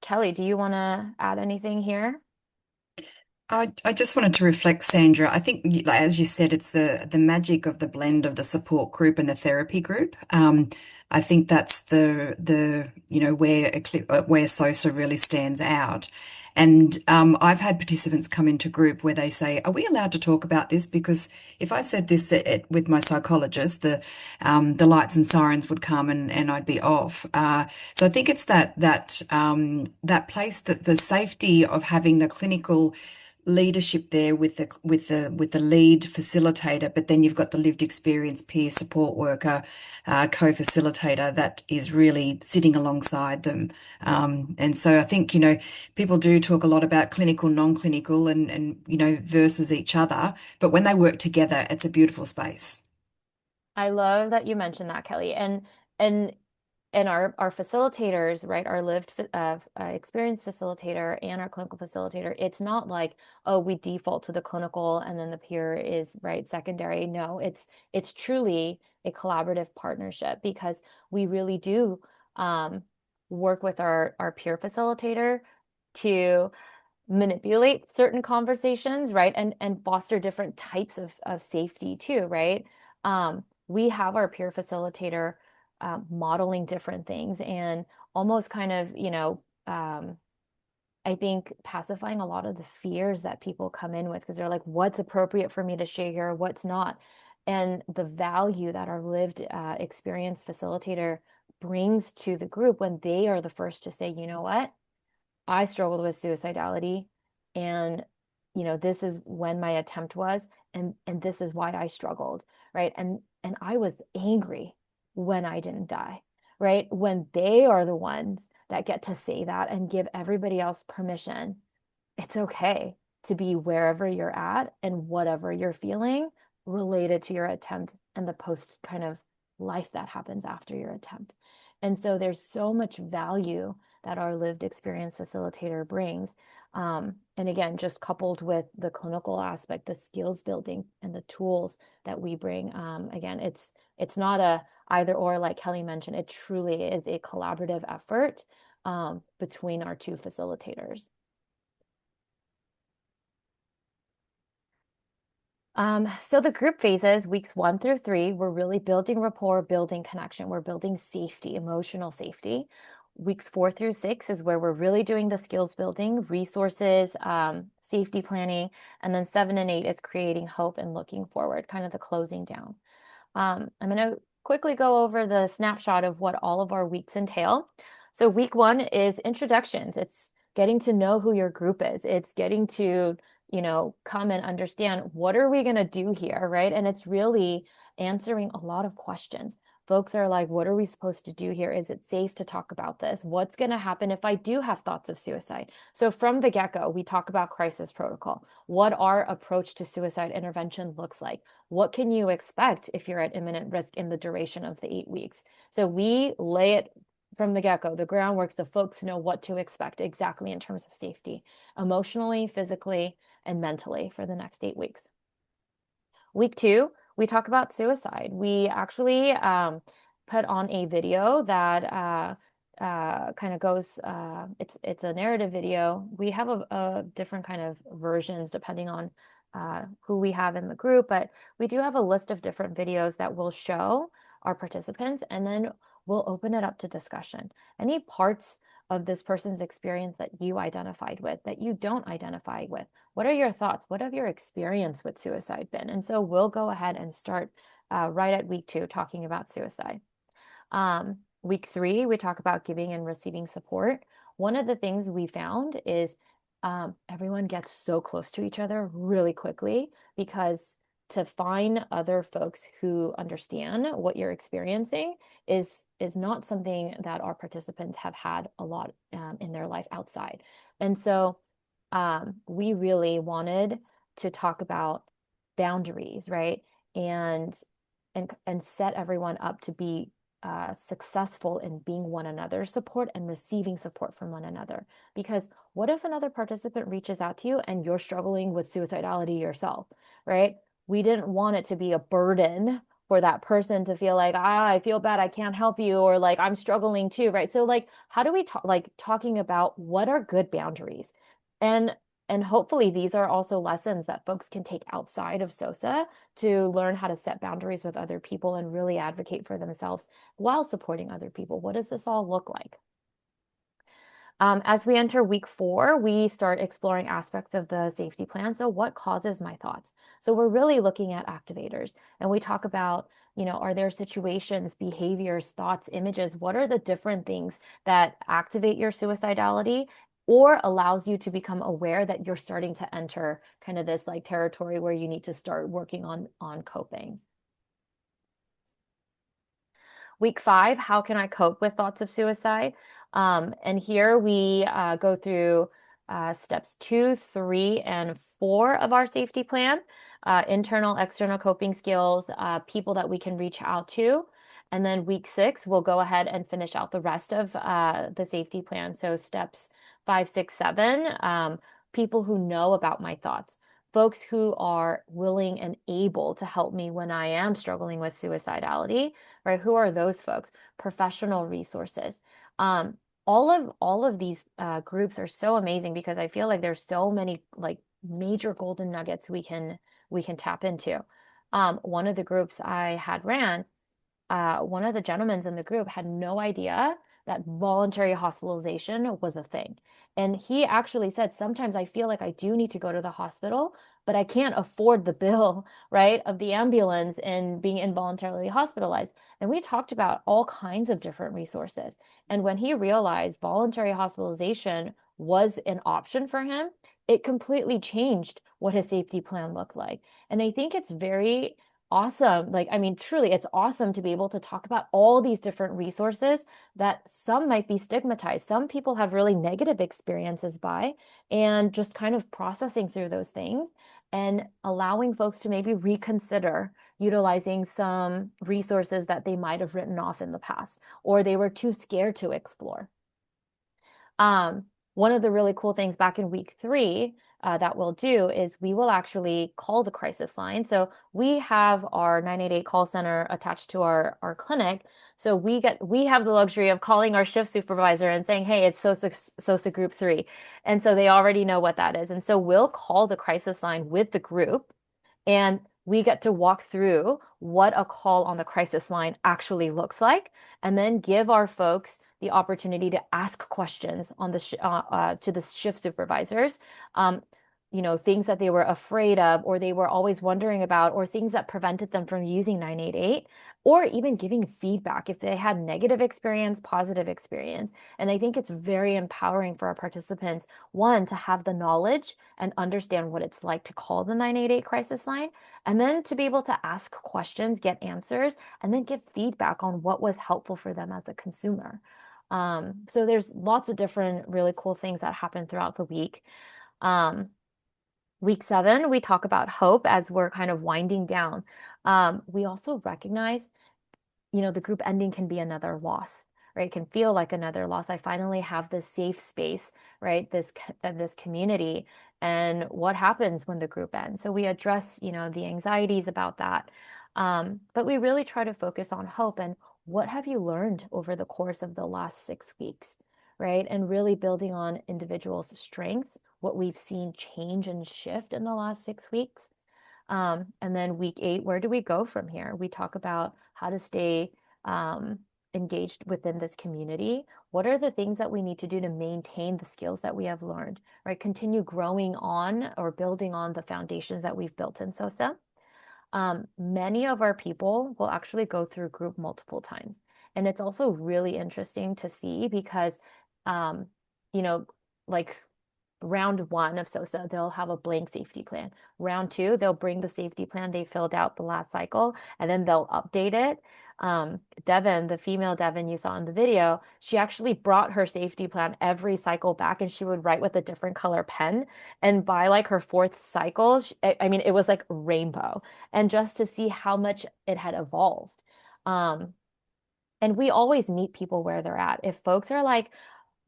Kelly, do you want to add anything here? I just wanted to reflect, Sandra. I think, as you said, it's the magic of the blend of the support group and the therapy group. I think that's where SOSA really stands out. And I've had participants come into group where they say, "Are we allowed to talk about this?" Because if I said this with my psychologist, the lights and sirens would come and I'd be off. So I think it's that place, that the safety of having the clinical leadership there with the lead facilitator, but then you've got the lived experience peer support worker, co-facilitator that is really sitting alongside them. And so I think, people do talk a lot about clinical, non-clinical and versus each other, but when they work together, it's a beautiful space. I love that you mentioned that, Kelly. And our facilitators, right, our lived experience facilitator and our clinical facilitator, it's not like, oh, we default to the clinical and then the peer is right secondary. No, it's truly a collaborative partnership, because we really do work with our peer facilitator to manipulate certain conversations, right, and foster different types of safety too, right? We have our peer facilitator modeling different things and almost kind of, I think pacifying a lot of the fears that people come in with, because they're like, what's appropriate for me to share here? What's not? And the value that our lived experience facilitator brings to the group when they are the first to say, you know what? I struggled with suicidality. and this is when my attempt was, and this is why I struggled, right? And I was angry when I didn't die, right? When they are the ones that get to say that and give everybody else permission, it's okay to be wherever you're at and whatever you're feeling related to your attempt and the post kind of life that happens after your attempt. And so there's so much value that our lived experience facilitator brings. And again, just coupled with the clinical aspect, the skills building and the tools that we bring. Again, it's not a either or, like Kelly mentioned. It truly is a collaborative effort between our two facilitators. So the group phases, weeks 1 through 3, we're really building rapport, building connection. We're building safety, emotional safety. Weeks 4 through 6 is where we're really doing the skills building, resources, safety planning. And then 7 and 8 is creating hope and looking forward, kind of the closing down. I'm going to quickly go over the snapshot of what all of our weeks entail. So week 1 is introductions. It's getting to know who your group is. It's getting to come and understand what are we going to do here, right? And it's really answering a lot of questions. Folks are like, what are we supposed to do here? Is it safe to talk about this? What's going to happen if I do have thoughts of suicide? So from the get-go, we talk about crisis protocol, what our approach to suicide intervention looks like. What can you expect if you're at imminent risk in the duration of the 8 weeks? So we lay it from the get-go, the groundwork, so folks know what to expect exactly in terms of safety, emotionally, physically, and mentally for the next 8 weeks. Week 2, we talk about suicide. We actually put on a video that kind of goes, it's a narrative video. We have a different kind of versions depending on who we have in the group, but we do have a list of different videos that will show our participants, and then we'll open it up to discussion. Any parts of this person's experience that you identified with, that you don't identify with? What are your thoughts? What have your experience with suicide been? And so we'll go ahead and start right at week 2 talking about suicide. Week 3, we talk about giving and receiving support. One of the things we found is everyone gets so close to each other really quickly, because to find other folks who understand what you're experiencing is not something that our participants have had a lot in their life outside. And so we really wanted to talk about boundaries, right? And set everyone up to be successful in being one another's support and receiving support from one another. Because what if another participant reaches out to you and you're struggling with suicidality yourself, right? We didn't want it to be a burden for that person to feel like, I feel bad, I can't help you, or like, I'm struggling too, right? So like, how do we talk, like talking about what are good boundaries? And hopefully these are also lessons that folks can take outside of SOSA to learn how to set boundaries with other people and really advocate for themselves while supporting other people. What does this all look like? As we enter week 4, we start exploring aspects of the safety plan. So what causes my thoughts? So we're really looking at activators, and we talk about, are there situations, behaviors, thoughts, images? What are the different things that activate your suicidality or allows you to become aware that you're starting to enter kind of this like territory where you need to start working on coping? Week 5, how can I cope with thoughts of suicide? And here we go through steps 2, 3, and 4 of our safety plan, internal, external coping skills, people that we can reach out to. And then week 6, we'll go ahead and finish out the rest of the safety plan. So steps 5, 6, 7, people who know about my thoughts, folks who are willing and able to help me when I am struggling with suicidality, right? Who are those folks? Professional resources. All of these groups are so amazing because I feel like there's so many like major golden nuggets we can tap into. One of the groups I had ran, one of the gentlemen in the group had no idea that voluntary hospitalization was a thing. And he actually said, sometimes I feel like I do need to go to the hospital, but I can't afford the bill, right, of the ambulance and being involuntarily hospitalized. And we talked about all kinds of different resources. And when he realized voluntary hospitalization was an option for him, it completely changed what his safety plan looked like. And I think it's very awesome. Like, I mean, truly, it's awesome to be able to talk about all these different resources that some might be stigmatized. Some people have really negative experiences by, and just kind of processing through those things and allowing folks to maybe reconsider utilizing some resources that they might have written off in the past, or they were too scared to explore. One of the really cool things back in week 3 that we'll do is we will actually call the crisis line. So we have our 988 call center attached to our clinic. So we have the luxury of calling our shift supervisor and saying, hey, it's SOSA group 3. And so they already know what that is. And so we'll call the crisis line with the group, and we get to walk through what a call on the crisis line actually looks like, and then give our folks the opportunity to ask questions on to the shift supervisors, things that they were afraid of, or they were always wondering about, or things that prevented them from using 988, or even giving feedback if they had negative experience, positive experience. And I think it's very empowering for our participants, one, to have the knowledge and understand what it's like to call the 988 crisis line, and then to be able to ask questions, get answers, and then give feedback on what was helpful for them as a consumer. So there's lots of different really cool things that happen throughout the week. Week 7, we talk about hope as we're kind of winding down. We also recognize, the group ending can be another loss, right? It can feel like another loss. I finally have this safe space, right? This community, and what happens when the group ends. So we address, the anxieties about that. But we really try to focus on hope and what have you learned over the course of the last 6 weeks, right? And really building on individuals' strengths, what we've seen change and shift in the last 6 weeks. And then week 8, where do we go from here? We talk about how to stay engaged within this community. What are the things that we need to do to maintain the skills that we have learned, right? Continue growing on or building on the foundations that we've built in SOSA. Many of our people will actually go through group multiple times. And it's also really interesting to see because, like round 1 of SOSA, they'll have a blank safety plan. Round 2, they'll bring the safety plan they filled out the last cycle, and then they'll update it. Devin, the female Devin you saw in the video, she actually brought her safety plan every cycle back, and she would write with a different color pen. And by like her 4th cycle, it was like rainbow. And just to see how much it had evolved. And we always meet people where they're at. If folks are like,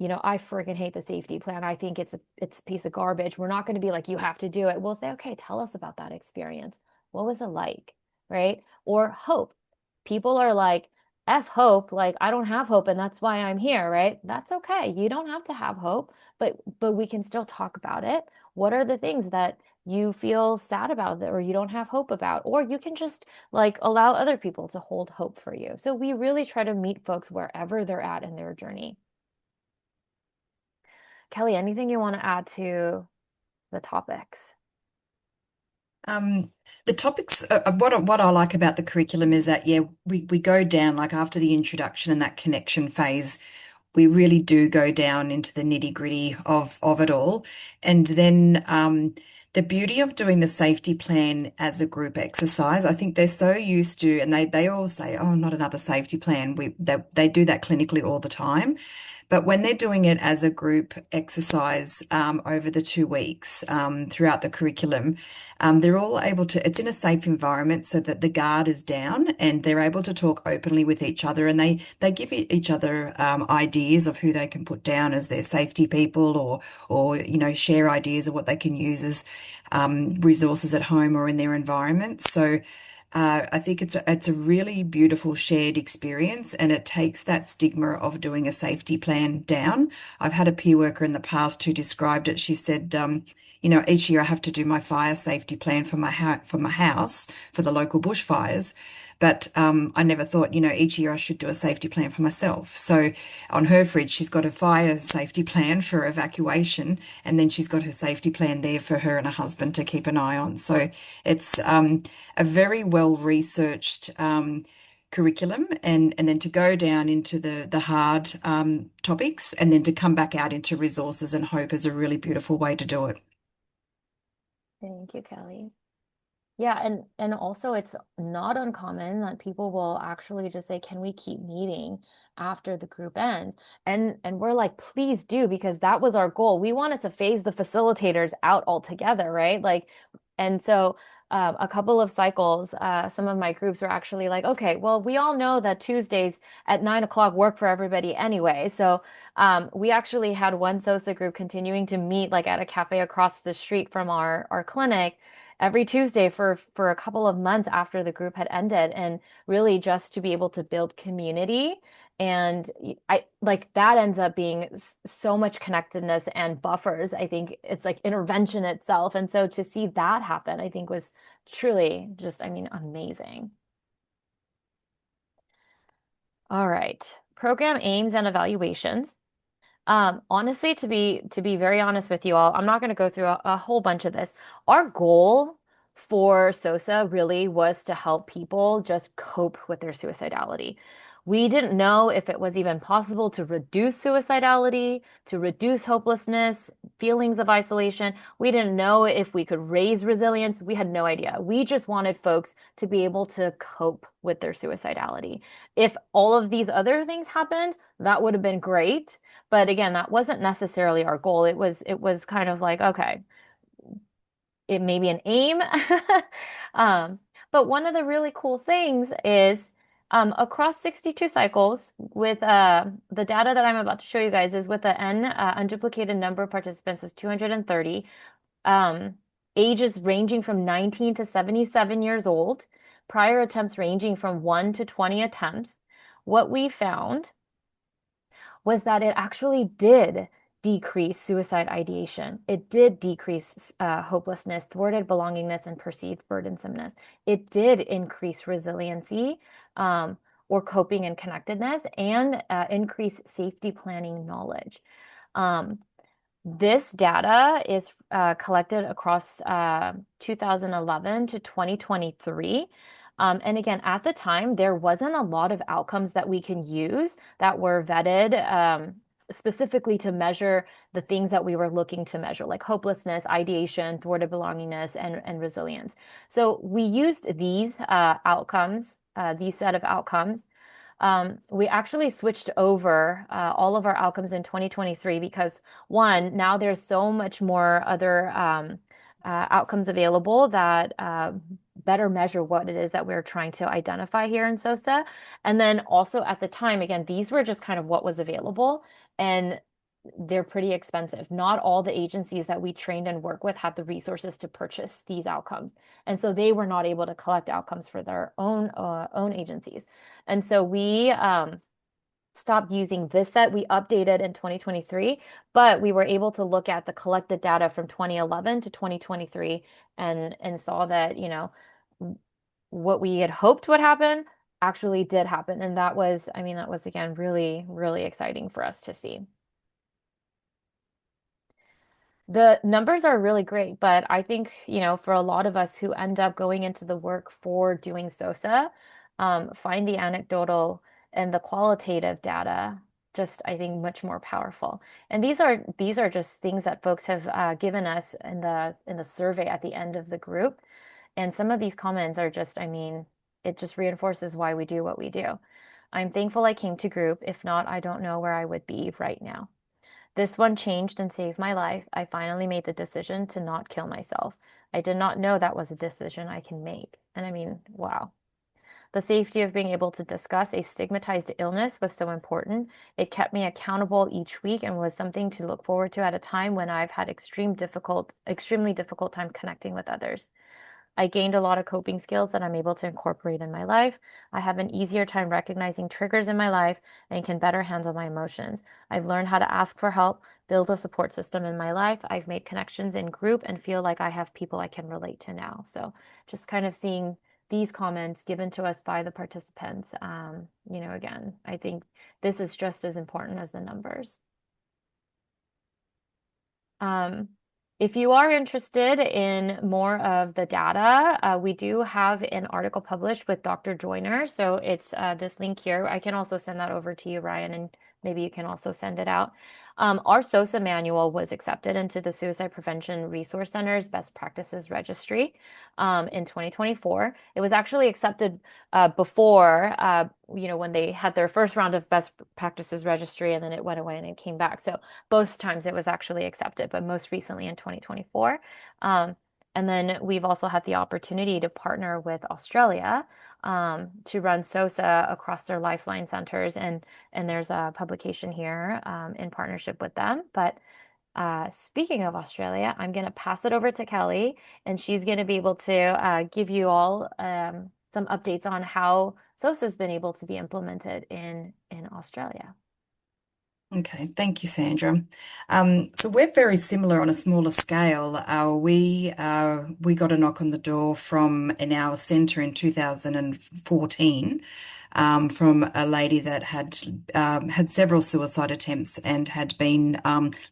I freaking hate the safety plan, I think it's a piece of garbage, we're not going to be like, you have to do it. We'll say, okay, tell us about that experience. What was it like, right? Or hope. People are like, F hope, like I don't have hope and that's why I'm here, right? That's okay. You don't have to have hope, but we can still talk about it. What are the things that you feel sad about that, or you don't have hope about, or you can just like allow other people to hold hope for you. So we really try to meet folks wherever they're at in their journey. Kelly, anything you want to add to the topics? The topics, what I like about the curriculum is that, yeah, we go down, like after the introduction and that connection phase, we really do go down into the nitty-gritty of it all. And then the beauty of doing the safety plan as a group exercise, I think they're so used to, and they all say, oh, not another safety plan. They do that clinically all the time. But when they're doing it as a group exercise over the 2 weeks throughout the curriculum, they're all able to, it's in a safe environment so that the guard is down and they're able to talk openly with each other, and they give each other ideas of who they can put down as their safety people, or share ideas of what they can use as resources at home or in their environment. So I think it's a really beautiful shared experience, and it takes that stigma of doing a safety plan down. I've had a peer worker in the past who described it. She said, each year I have to do my fire safety plan for my house for the local bushfires. But I never thought, each year I should do a safety plan for myself. So on her fridge, she's got a fire safety plan for evacuation, and then she's got her safety plan there for her and her husband to keep an eye on. So it's a very well researched curriculum and then to go down into the hard topics and then to come back out into resources and hope is a really beautiful way to do it. Thank you, Kelly. Yeah, and also it's not uncommon that people will actually just say, "Can we keep meeting after the group ends?" And we're like, "Please do," because that was our goal. We wanted to phase the facilitators out altogether, right? Like, and so a couple of cycles, some of my groups were actually like, "Okay, well, we all know that Tuesdays at 9 o'clock work for everybody anyway." So we actually had one SOSA group continuing to meet like at a cafe across the street from our clinic every Tuesday for a couple of months after the group had ended, and really just to be able to build community. And I like that ends up being so much connectedness and buffers. I think it's like intervention itself. And so to see that happen, I think was truly just, I mean, amazing. All right. Program aims and evaluations. Honestly, to be very honest with you all, I'm not going to go through a whole bunch of this. Our goal for SOSA really was to help people just cope with their suicidality. We didn't know if it was even possible to reduce suicidality, to reduce hopelessness, feelings of isolation. We didn't know if we could raise resilience. We had no idea. We just wanted folks to be able to cope with their suicidality. If all of these other things happened, that would have been great. But again, that wasn't necessarily our goal. It was kind of like, okay, it may be an aim. Um, but one of the really cool things is across 62 cycles with the data that I'm about to show you guys is with the unduplicated number of participants is 230, ages ranging from 19 to 77 years old, prior attempts ranging from 1 to 20 attempts. What we found was that it actually did decrease suicide ideation. It did decrease hopelessness, thwarted belongingness, and perceived burdensomeness. It did increase resiliency or coping and connectedness, and increase safety planning knowledge. This data is collected across 2011 to 2023. And again, at the time, there wasn't a lot of outcomes that we can use that were vetted specifically to measure the things that we were looking to measure, like hopelessness, ideation, thwarted belongingness, and resilience. So we used these outcomes, these set of outcomes. We actually switched over all of our outcomes in 2023 because one, now there's so much more other outcomes available that better measure what it is that we're trying to identify here in SOSA. And then also at the time, again, these were just kind of what was available, and they're pretty expensive. Not all the agencies that we trained and work with had the resources to purchase these outcomes. And so they were not able to collect outcomes for their own agencies. And so we stopped using this set. We updated in 2023, but we were able to look at the collected data from 2011 to 2023 and saw that, you know, what we had hoped would happen actually did happen. And that was, I mean, that was again really, really exciting for us to see. The numbers are really great, but I think, you know, for a lot of us who end up going into the work for doing SOSA, find the anecdotal and the qualitative data just, I think, much more powerful. And these are just things that folks have given us in the survey at the end of the group. And some of these comments are just, I mean, it just reinforces why we do what we do. I'm thankful I came to group. If not, I don't know where I would be right now. This one changed and saved my life. I finally made the decision to not kill myself. I did not know that was a decision I can make. And I mean, wow. The safety of being able to discuss a stigmatized illness was so important. It kept me accountable each week and was something to look forward to at a time when I've had extremely difficult time connecting with others. I gained a lot of coping skills that I'm able to incorporate in my life. I have an easier time recognizing triggers in my life and can better handle my emotions. I've learned how to ask for help, build a support system in my life. I've made connections in group and feel like I have people I can relate to now. So just kind of seeing these comments given to us by the participants, you know, again, I think this is just as important as the numbers. if you are interested in more of the data, we do have an article published with Dr. Joyner. So it's this link here. I can also send that over to you, Ryan, and maybe you can also send it out. Our SOSA manual was accepted into the Suicide Prevention Resource Center's Best Practices Registry in 2024. It was actually accepted before, when they had their first round of Best Practices Registry, and then it went away and it came back. So both times it was actually accepted, but most recently in 2024. And then we've also had the opportunity to partner with Australia to run SOSA across their Lifeline centers. And there's a publication here in partnership with them. But speaking of Australia, I'm going to pass it over to Kelly, and she's going to be able to give you all some updates on how SOSA has been able to be implemented in Australia. Okay, thank you, Sandra. So we're very similar on a smaller scale. We got a knock on the door from in our centre in 2014 from a lady that had several suicide attempts and had been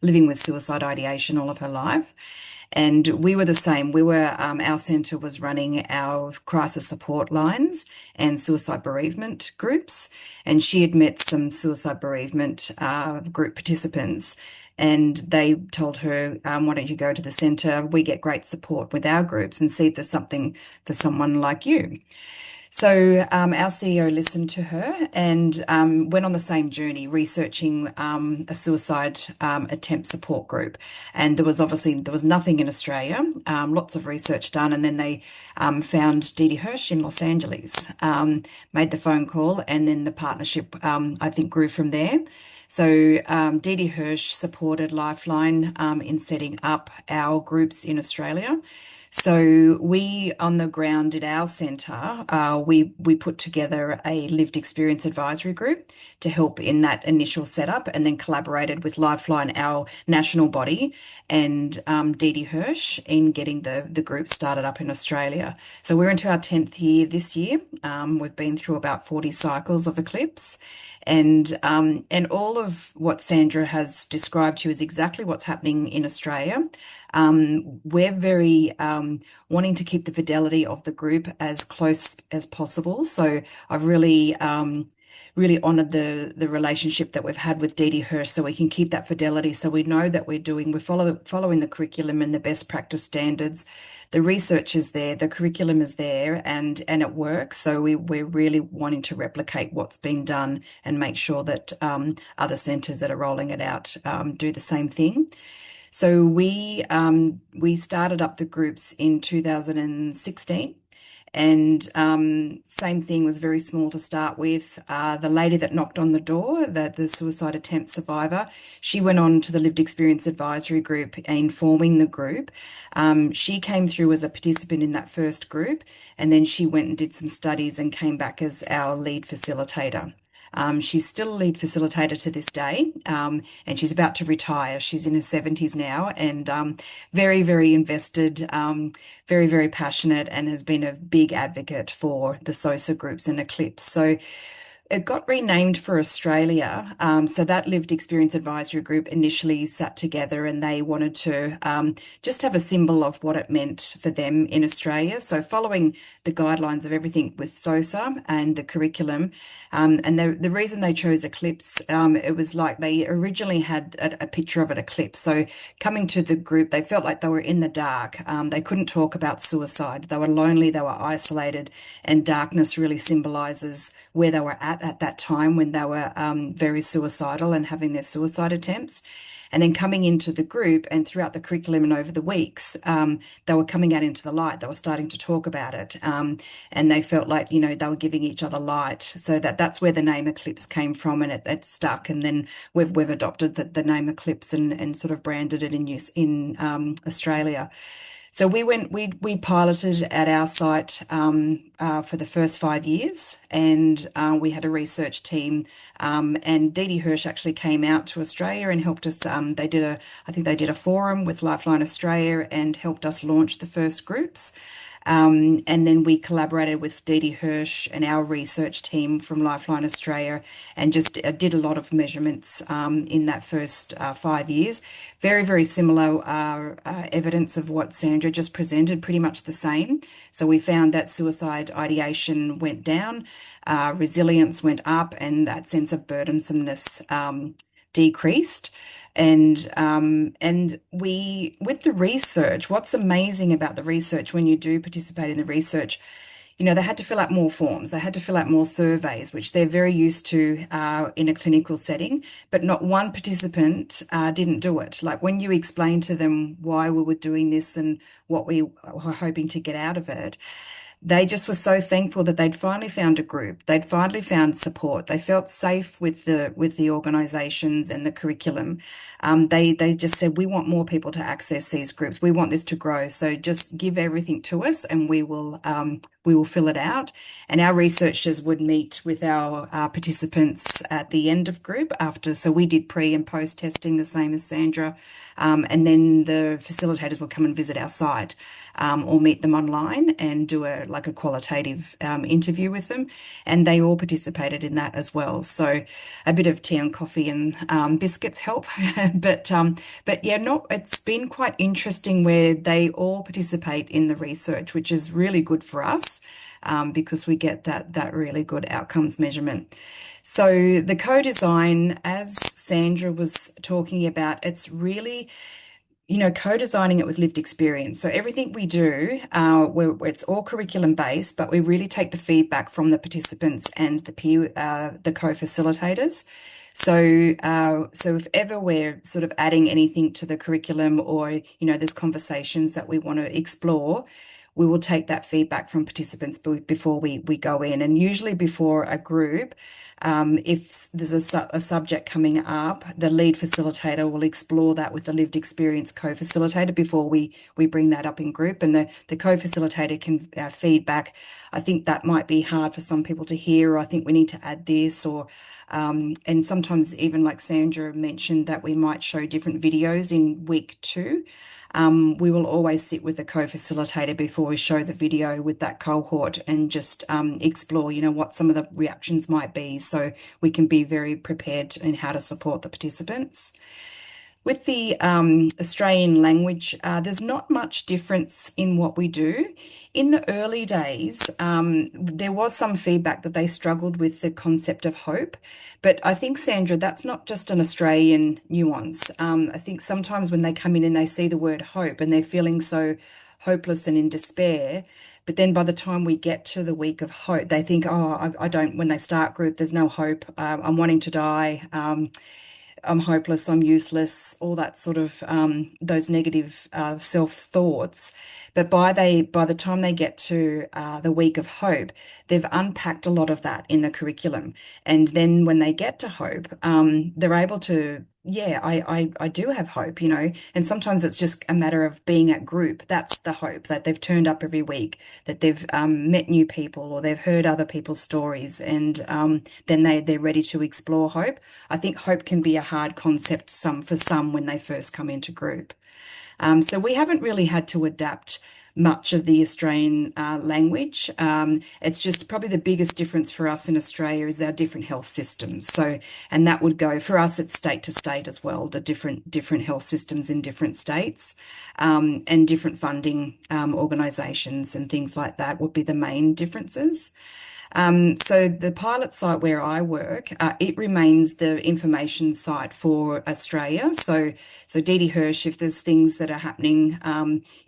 living with suicide ideation all of her life. And we were the same. Our centre was running our crisis support lines and suicide bereavement groups. And she had met some suicide bereavement group participants. And they told her, why don't you go to the centre? We get great support with our groups and see if there's something for someone like you. So our CEO listened to her and went on the same journey, researching a suicide attempt support group. And there was nothing in Australia, lots of research done, and then they found Didi Hirsch in Los Angeles, made the phone call, and then the partnership, I think, grew from there. So Didi Hirsch supported Lifeline in setting up our groups in Australia. So we on the ground at our centre, we put together a lived experience advisory group to help in that initial setup, and then collaborated with Lifeline, our national body, and Didi Hirsch in getting the group started up in Australia. So we're into our 10th year this year. We've been through about 40 cycles of eclipse. And all of what Sandra has described to you is exactly what's happening in Australia. We're very wanting to keep the fidelity of the group as close as possible. So I've really honoured the relationship that we've had with Didi Hirsch, so we can keep that fidelity. So we know that we're following the curriculum and the best practice standards. The research is there, the curriculum is there, and it works. So we're really wanting to replicate what's been done and make sure that other centres that are rolling it out do the same thing. So we started up the groups in 2016. And same thing, was very small to start with. The lady that knocked on the door, the suicide attempt survivor, she went on to the Lived Experience Advisory Group in forming the group. She came through as a participant in that first group, and then she went and did some studies and came back as our lead facilitator. She's still a lead facilitator to this day, and she's about to retire. She's in her 70s now, and very, very invested, very, very passionate, and has been a big advocate for the SOSA groups and Eclipse. So it got renamed for Australia. So that Lived Experience Advisory Group initially sat together, and they wanted to just have a symbol of what it meant for them in Australia. So following the guidelines of everything with SOSA and the curriculum, and the reason they chose Eclipse, it was like they originally had a picture of an eclipse. So coming to the group, they felt like they were in the dark. They couldn't talk about suicide. They were lonely, they were isolated, and darkness really symbolises where they were at that time when they were very suicidal and having their suicide attempts. And then coming into the group and throughout the curriculum and over the weeks, they were coming out into the light. They were starting to talk about it. And they felt like, they were giving each other light. So that's where the name Eclipse came from, and it stuck. And then we've adopted the name Eclipse and sort of branded it in Australia. So we piloted at our site for the first 5 years, and we had a research team, and Didi Hirsch actually came out to Australia and helped us. I think they did a forum with Lifeline Australia and helped us launch the first groups. And then we collaborated with Didi Hirsch and our research team from Lifeline Australia and just did a lot of measurements in that first 5 years. Very, very similar evidence of what Sandra just presented, pretty much the same. So we found that suicide ideation went down, resilience went up, and that sense of burdensomeness decreased. And we, with the research, what's amazing about the research when you do participate in the research, they had to fill out more forms, they had to fill out more surveys, which they're very used to in a clinical setting, but not one participant didn't do it. Like when you explain to them why we were doing this and what we were hoping to get out of it, they just were so thankful that they'd finally found a group. They'd finally found support. They felt safe with the organisations and the curriculum. They just said, we want more people to access these groups. We want this to grow. So just give everything to us, and we will fill it out. And our researchers would meet with our participants at the end of group after. So we did pre and post testing, the same as Sandra. And then the facilitators would come and visit our site or meet them online and do a qualitative interview with them. And they all participated in that as well. So a bit of tea and coffee and biscuits help. But yeah, it's been quite interesting where they all participate in the research, which is really good for us. Because we get that really good outcomes measurement. So the co-design, as Sandra was talking about, it's really, co-designing it with lived experience. So everything we do, it's all curriculum based, but we really take the feedback from the participants and the co-facilitators. So if ever we're sort of adding anything to the curriculum, or there's conversations that we want to explore, we will take that feedback from participants before we go in. And usually before a group, if there's a subject coming up, the lead facilitator will explore that with the lived experience co-facilitator before we bring that up in group. And the co-facilitator can feedback, I think that might be hard for some people to hear, or I think we need to add this, or and sometimes even like Sandra mentioned that we might show different videos in week 2. We will always sit with the co-facilitator before we show the video with that cohort and just explore, what some of the reactions might be, so we can be very prepared in how to support the participants. With the Australian language, there's not much difference in what we do. In the early days, there was some feedback that they struggled with the concept of hope. But I think, Sandra, that's not just an Australian nuance. I think sometimes when they come in and they see the word hope and they're feeling so hopeless and in despair, but then by the time we get to the week of hope, they think, oh, I don't, when they start group, there's no hope. I'm wanting to die. I'm hopeless, I'm useless, all that sort of those negative self-thoughts. But by the time they get to the week of hope, they've unpacked a lot of that in the curriculum. And then when they get to hope, they're able to, yeah, I do have hope, and sometimes it's just a matter of being at group. That's the hope, that they've turned up every week, that they've met new people, or they've heard other people's stories, and then they're ready to explore hope. I think hope can be a hard concept for some when they first come into group. So we haven't really had to adapt much of the Australian language. It's just probably the biggest difference for us in Australia is our different health systems. So, and that would go for us, it's state to state as well, the different health systems in different states, and different funding organisations and things like that would be the main differences. So the pilot site where I work, it remains the information site for Australia. So Didi Hirsch, if there's things that are happening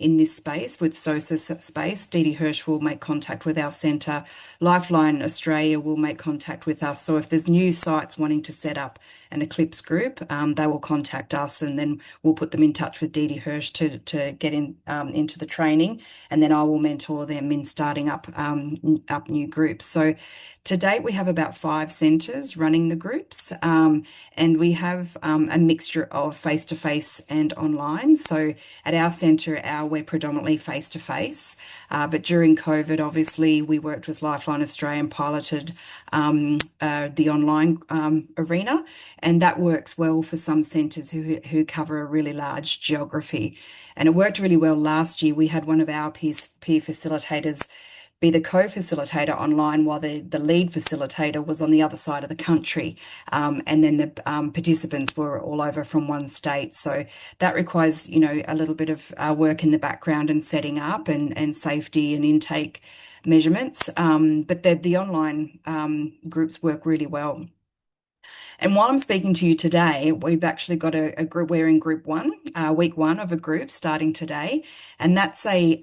in this space with SOSA space, Didi Hirsch will make contact with our centre. Lifeline Australia will make contact with us. So if there's new sites wanting to set up an Eclipse group, they will contact us, and then we'll put them in touch with Didi Hirsch to get into the training, and then I will mentor them in starting up new groups. So to date, we have about 5 centres running the groups, and we have a mixture of face-to-face and online. So at our centre, we're predominantly face-to-face, but during COVID, obviously, we worked with Lifeline Australia and piloted the online arena, and that works well for some centres who cover a really large geography. And it worked really well last year. We had one of our peer facilitators be the co-facilitator online while the lead facilitator was on the other side of the country. And then the participants were all over from one state. So that requires, a little bit of work in the background and setting up and safety and intake measurements. But the online groups work really well. And while I'm speaking to you today, we've actually got a group. We're in group one, week one of a group starting today, and that's a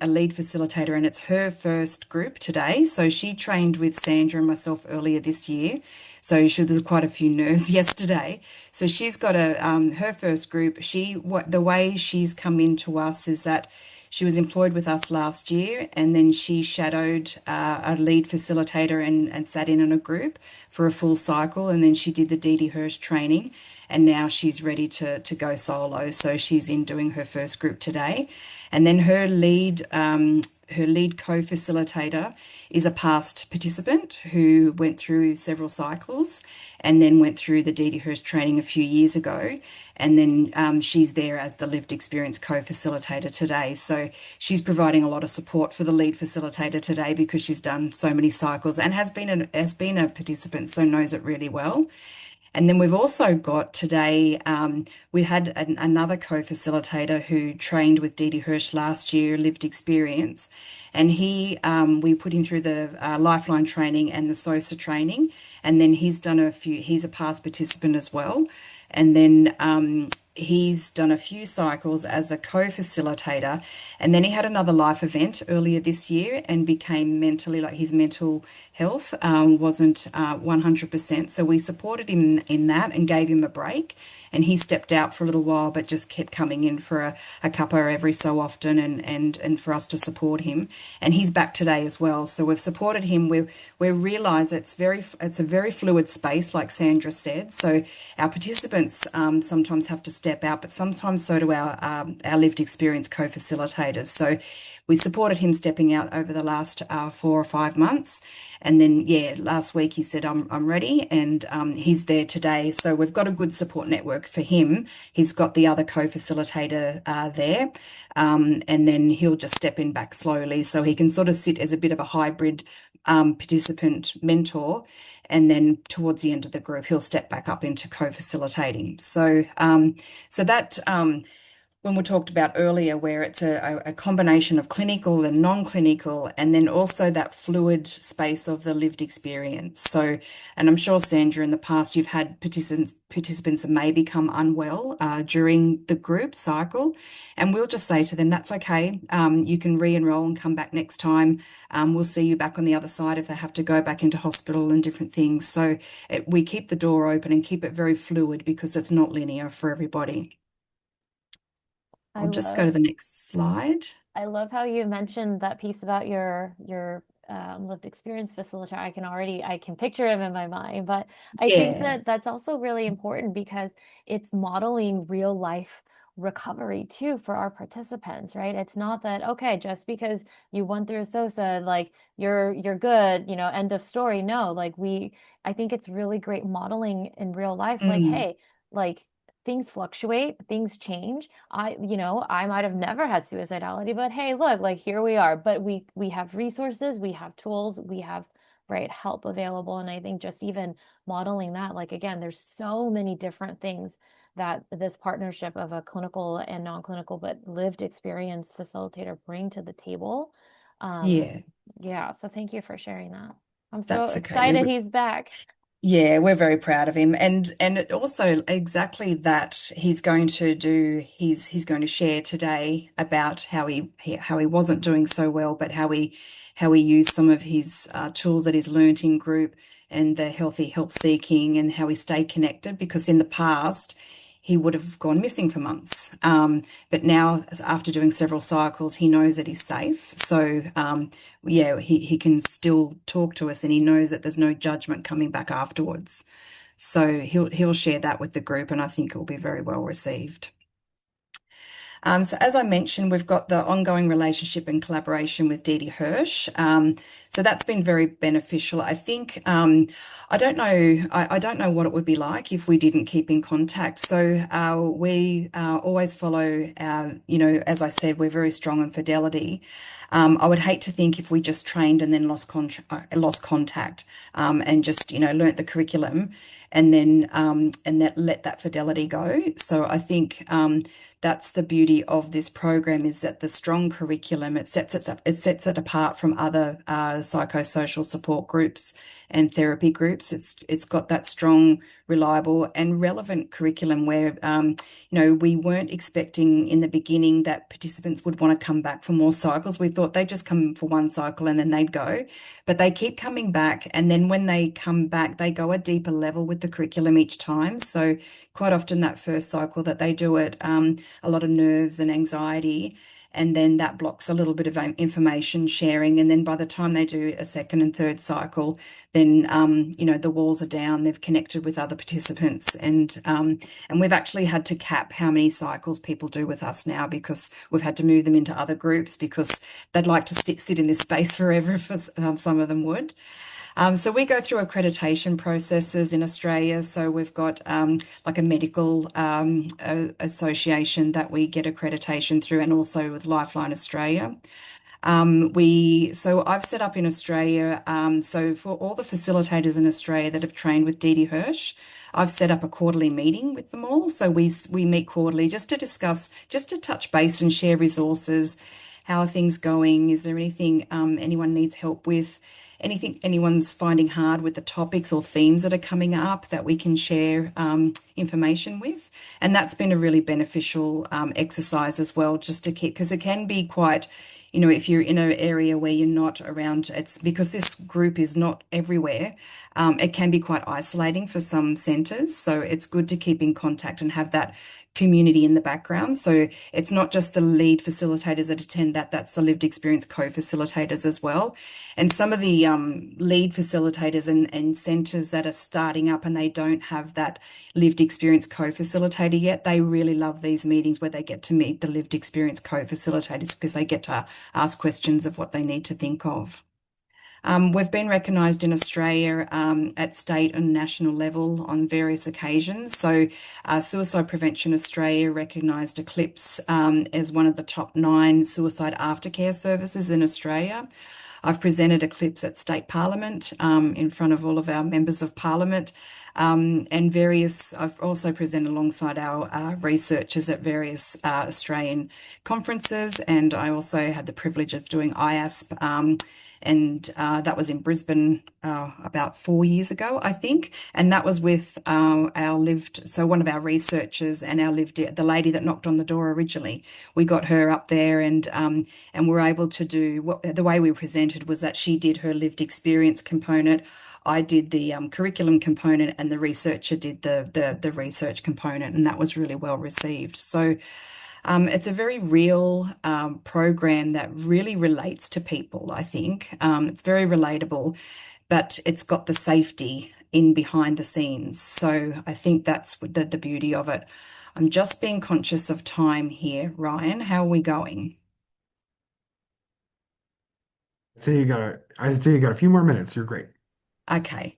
lead facilitator, and it's her first group today. So she trained with Sandra and myself earlier this year. So there's quite a few nerves yesterday. So she's got her first group. The way she's come into us is that she was employed with us last year, and then she shadowed a lead facilitator and sat in a group for a full cycle, and then she did the Didi Hirsch training, and now she's ready to go solo. So she's in doing her first group today, and then her lead co-facilitator is a past participant who went through several cycles and then went through the Didi Hirsch training a few years ago. And then she's there as the lived experience co-facilitator today. So she's providing a lot of support for the lead facilitator today because she's done so many cycles and has been a participant, so knows it really well. And then we've also got today, we had another co-facilitator who trained with Didi Hirsch last year, lived experience, and we put him through the Lifeline training and the SOSA training, and then he's a past participant as well. And then he's done a few cycles as a co-facilitator, and then he had another life event earlier this year and became his mental health wasn't 100%. So we supported him in that and gave him a break, and he stepped out for a little while, but just kept coming in for a cuppa every so often and for us to support him. And he's back today as well. So we've supported him. We realise it's a very fluid space, like Sandra said. So our participants sometimes have to step out, but sometimes so do our lived experience co-facilitators. So we supported him stepping out over the last 4 or 5 months. And then, last week he said, I'm ready, and he's there today. So we've got a good support network for him. He's got the other co-facilitator there, and then he'll just step in back slowly. So he can sort of sit as a bit of a hybrid participant mentor, and then towards the end of the group, he'll step back up into co-facilitating. So that when we talked about earlier, where it's a combination of clinical and non-clinical, and then also that fluid space of the lived experience. So, and I'm sure, Sandra, in the past, you've had participants that may become unwell during the group cycle, and we'll just say to them, that's okay. You can re-enroll and come back next time. We'll see you back on the other side if they have to go back into hospital and different things. So we keep the door open and keep it very fluid because it's not linear for everybody. I'll just go to the next slide. I love how you mentioned that piece about your lived experience facilitator. I can picture him in my mind, but I think that that's also really important because it's modeling real life recovery too for our participants, right? It's not that, okay, just because you went through a SOSA, like you're good, end of story. No, I think it's really great modeling in real life, like, hey, like things fluctuate, things change. I might have never had suicidality, but hey, look, like here we are. But we have resources, we have tools, we have help available. And I think just even modeling that, like again, there's so many different things that this partnership of a clinical and non-clinical but lived experience facilitator bring to the table. So thank you for sharing that. I'm so excited he's back. Yeah, we're very proud of him, and also exactly that he's going to share today about how he wasn't doing so well, but how he used some of his tools that he's learnt in group and the healthy help seeking, and how he stayed connected, because in the past he would have gone missing for months. But now, after doing several cycles, he knows that he's safe. So, yeah, he can still talk to us, and he knows that there's no judgment coming back afterwards. So he'll share that with the group, and I think it will be very well received. So as I mentioned, we've got the ongoing relationship and collaboration with Didi Hirsch. So that's been very beneficial. I think I don't know. I don't know what it would be like if we didn't keep in contact. So we always follow. As I said, we're very strong on fidelity. I would hate to think if we just trained and then lost contact, and just learnt the curriculum, and then let that fidelity go. So I think that's the beauty of this program, is that the strong curriculum, it sets it apart from other psychosocial support groups and therapy groups. It's got that strong, reliable and relevant curriculum where we weren't expecting in the beginning that participants would want to come back for more cycles. We thought they'd just come for one cycle and then they'd go, but they keep coming back, and then when they come back they go a deeper level with the curriculum each time. So quite often that first cycle that they do it, a lot of nerves and anxiety, and then that blocks a little bit of information sharing. And then by the time they do a second and third cycle, then the walls are down, they've connected with other participants, and we've actually had to cap how many cycles people do with us now, because we've had to move them into other groups because they'd like to sit in this space forever, if some of them would. So we go through accreditation processes in Australia. So we've got like a medical association that we get accreditation through, and also with Lifeline Australia. So I've set up in Australia, so for all the facilitators in Australia that have trained with Didi Hirsch, I've set up a quarterly meeting with them all. So we meet quarterly just to discuss, just to touch base and share resources. How are things going? Is there anything anyone needs help with? Anything anyone's finding hard with the topics or themes that are coming up that we can share information with? And that's been a really beneficial exercise as well, just to keep, because it can be quite, if you're in an area where you're not around, it's because this group is not everywhere. It can be quite isolating for some centres. So it's good to keep in contact and have that community in the background. So it's not just the lead facilitators that attend that's the lived experience co-facilitators as well. And some of the lead facilitators and centres that are starting up and they don't have that lived experience co-facilitator yet, they really love these meetings where they get to meet the lived experience co-facilitators, because they get to ask questions of what they need to think of. We've been recognised in Australia at state and national level on various occasions. So Suicide Prevention Australia recognised Eclipse as one of the top 9 suicide aftercare services in Australia. I've presented Eclipse at State Parliament in front of all of our members of Parliament, and I've also presented alongside our researchers at various Australian conferences, and I also had the privilege of doing IASP, and that was in Brisbane about 4 years ago, I think, and that was with one of our researchers and the lady that knocked on the door originally. We got her up there, and we're able to do the way we presented was that she did her lived experience component, I did the curriculum component, and the researcher did the research component, and that was really well received. So it's a very real program that really relates to people, I think. It's very relatable, but it's got the safety in behind the scenes. So I think that's the beauty of it. I'm just being conscious of time here. Ryan, how are we going? I say you got a few more minutes. You're great. Okay.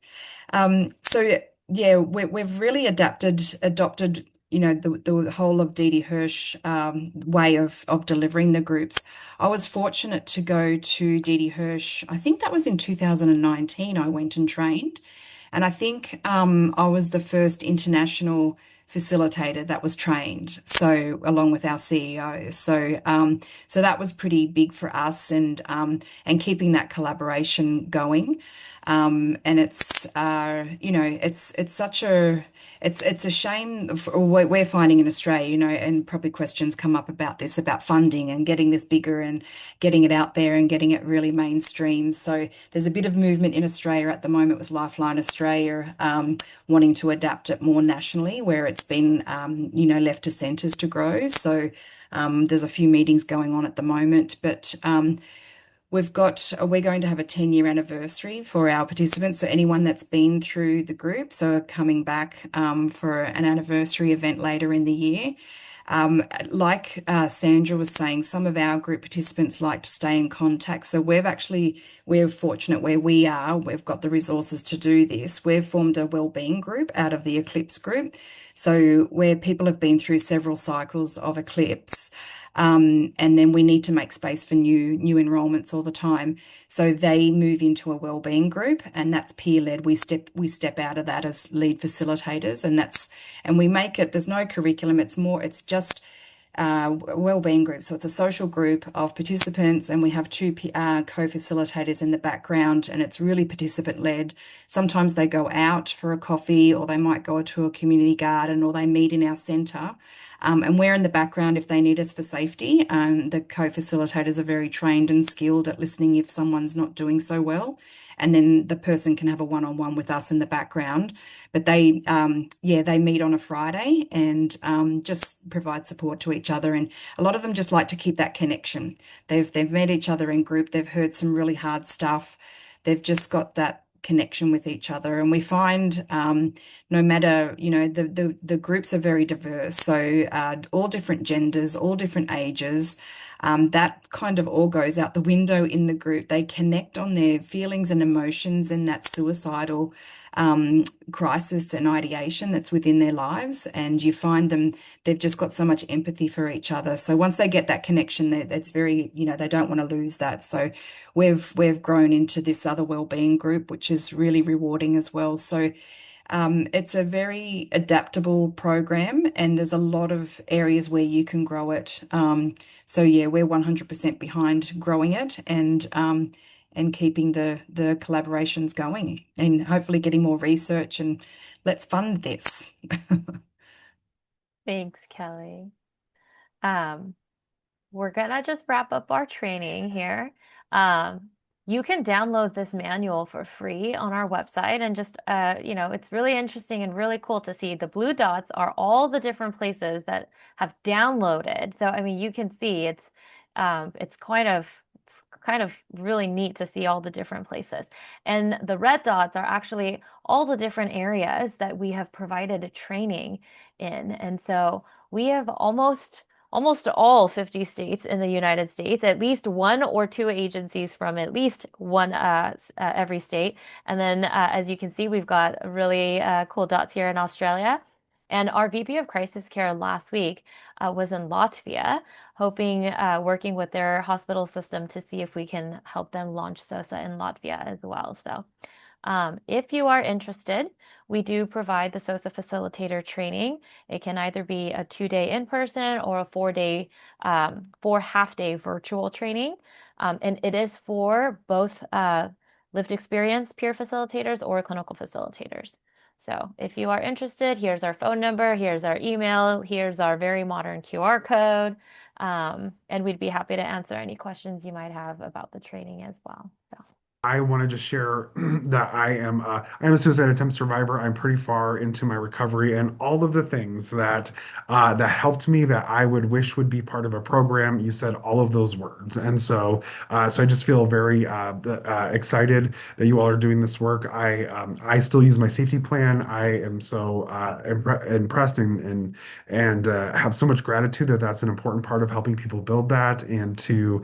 So yeah, we've really adopted, the whole of Didi Hirsch way of delivering the groups. I was fortunate to go to Didi Hirsch. I think that was in 2019. I went and trained, and I think I was the first international facilitator that was trained. So along with our CEO, so that was pretty big for us, and keeping that collaboration going. And it's it's a shame for what we're finding in Australia, and probably questions come up about this, about funding and getting this bigger and getting it out there and getting it really mainstream. So there's a bit of movement in Australia at the moment with Lifeline Australia wanting to adapt it more nationally, where it's that's been, left to centres to grow. So there's a few meetings going on at the moment, but we're going to have a 10-year anniversary for our participants. So anyone that's been through the group, so coming back for an anniversary event later in the year. Like Sandra was saying, some of our group participants like to stay in contact. So we're fortunate where we are. We've got the resources to do this. We've formed a wellbeing group out of the Eclipse group. So where people have been through several cycles of Eclipse. And then we need to make space for new enrollments all the time. So they move into a wellbeing group, and that's peer led. We step out of that as lead facilitators, and we make it. There's no curriculum. It's just wellbeing group. So it's a social group of participants, and we have two co-facilitators in the background, and it's really participant led. Sometimes they go out for a coffee, or they might go to a community garden, or they meet in our centre. And we're in the background if they need us for safety. The co-facilitators are very trained and skilled at listening if someone's not doing so well. And then the person can have a one-on-one with us in the background. But they meet on a Friday and just provide support to each other. And a lot of them just like to keep that connection. They've met each other in group. They've heard some really hard stuff. They've just got that connection with each other. And we find no matter, the groups are very diverse. So all different genders, all different ages. That kind of all goes out the window in the group. They connect on their feelings and emotions and that suicidal crisis and ideation that's within their lives. And you find they've just got so much empathy for each other. So once they get that connection, that's very, they don't want to lose that. So we've grown into this other wellbeing group, which is really rewarding as well. So it's a very adaptable program, and there's a lot of areas where you can grow it. So yeah, we're 100% behind growing it and keeping the collaborations going, and hopefully getting more research, and let's fund this. Thanks, Kelly. Um, we're gonna just wrap up our training here. You can download this manual for free on our website, and just it's really interesting and really cool to see the blue dots are all the different places that have downloaded. So I mean, you can see it's kind of really neat to see all the different places. And the red dots are actually all the different areas that we have provided a training in. And so we have almost all 50 states in the United States, at least one or two agencies from at least one every state. And then as you can see, we've got really cool dots here in Australia. And our VP of Crisis Care last week was in Latvia, working with their hospital system to see if we can help them launch SOSA in Latvia as well. So if you are interested, we do provide the SOSA facilitator training. It can either be a 2-day in-person or a 4-day, 4 half-day virtual training. And it is for both lived experience peer facilitators or clinical facilitators. So if you are interested, here's our phone number, here's our email, here's our very modern QR code, and we'd be happy to answer any questions you might have about the training as well. So. I want to just share that I'm a suicide attempt survivor. I'm pretty far into my recovery, and all of the things that helped me that I would wish would be part of a program. You said all of those words, and so I just feel very excited that you all are doing this work. I still use my safety plan. I am so impressed and have so much gratitude that that's an important part of helping people build that, and to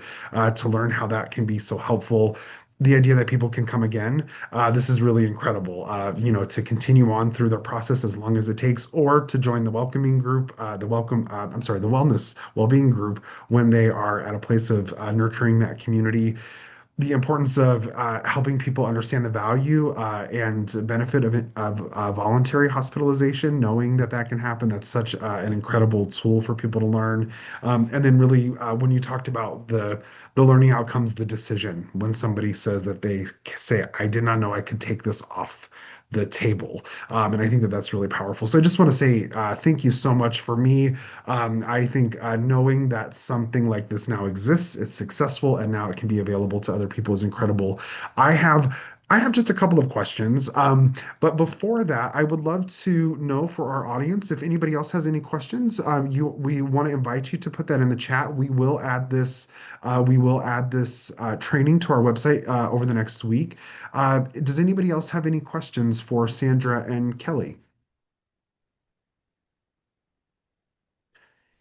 learn how that can be so helpful. The idea that people can come again, this is really incredible. To continue on through the process as long as it takes, or to join the welcoming group, the wellness well-being group when they are at a place of nurturing that community. The importance of helping people understand the value and benefit of voluntary hospitalization, knowing that that can happen. That's such an incredible tool for people to learn. And then really, when you talked about the learning outcomes, the decision, when somebody says that they say, I did not know I could take this off the table. And I think that that's really powerful. So I just want to say thank you so much. For me. I think knowing that something like this now exists, it's successful, and now it can be available to other people is incredible. I have I have just a couple of questions. But before that, I would love to know for our audience if anybody else has any questions. We want to invite you to put that in the chat. We will add this training to our website over the next week. Does anybody else have any questions for Sandra and Kelly?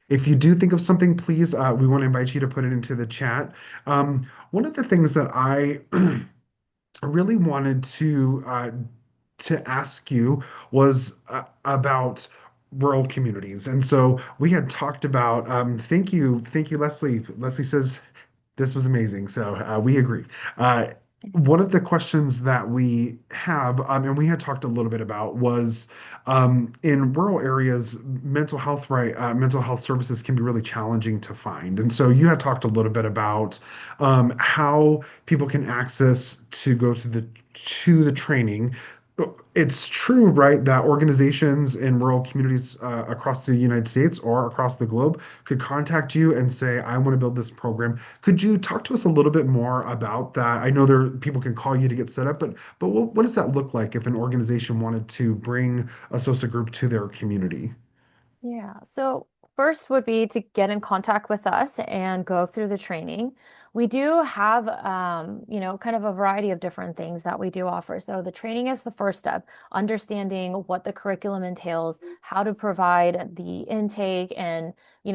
If you do think of something, please, we want to invite you to put it into the chat. One of the things that I really wanted to ask you was about rural communities. And so we had talked about, thank you, Leslie. Leslie says this was amazing. So we agree. Uh, one of the questions that we have, and we had talked a little bit about, was in rural areas, mental health services can be really challenging to find. And so you had talked a little bit about how people can access to go to the training. It's true, right, that organizations in rural communities across the United States or across the globe could contact you and say, I want to build this program. Could you talk to us a little bit more about that? I know there people can call you to get set up, but what does that look like if an organization wanted to bring a SOSA group to their community? Yeah. So first would be to get in contact with us and go through the training. We do have, kind of a variety of different things that we do offer. So the training is the first step, understanding what the curriculum entails, how to provide the intake, and,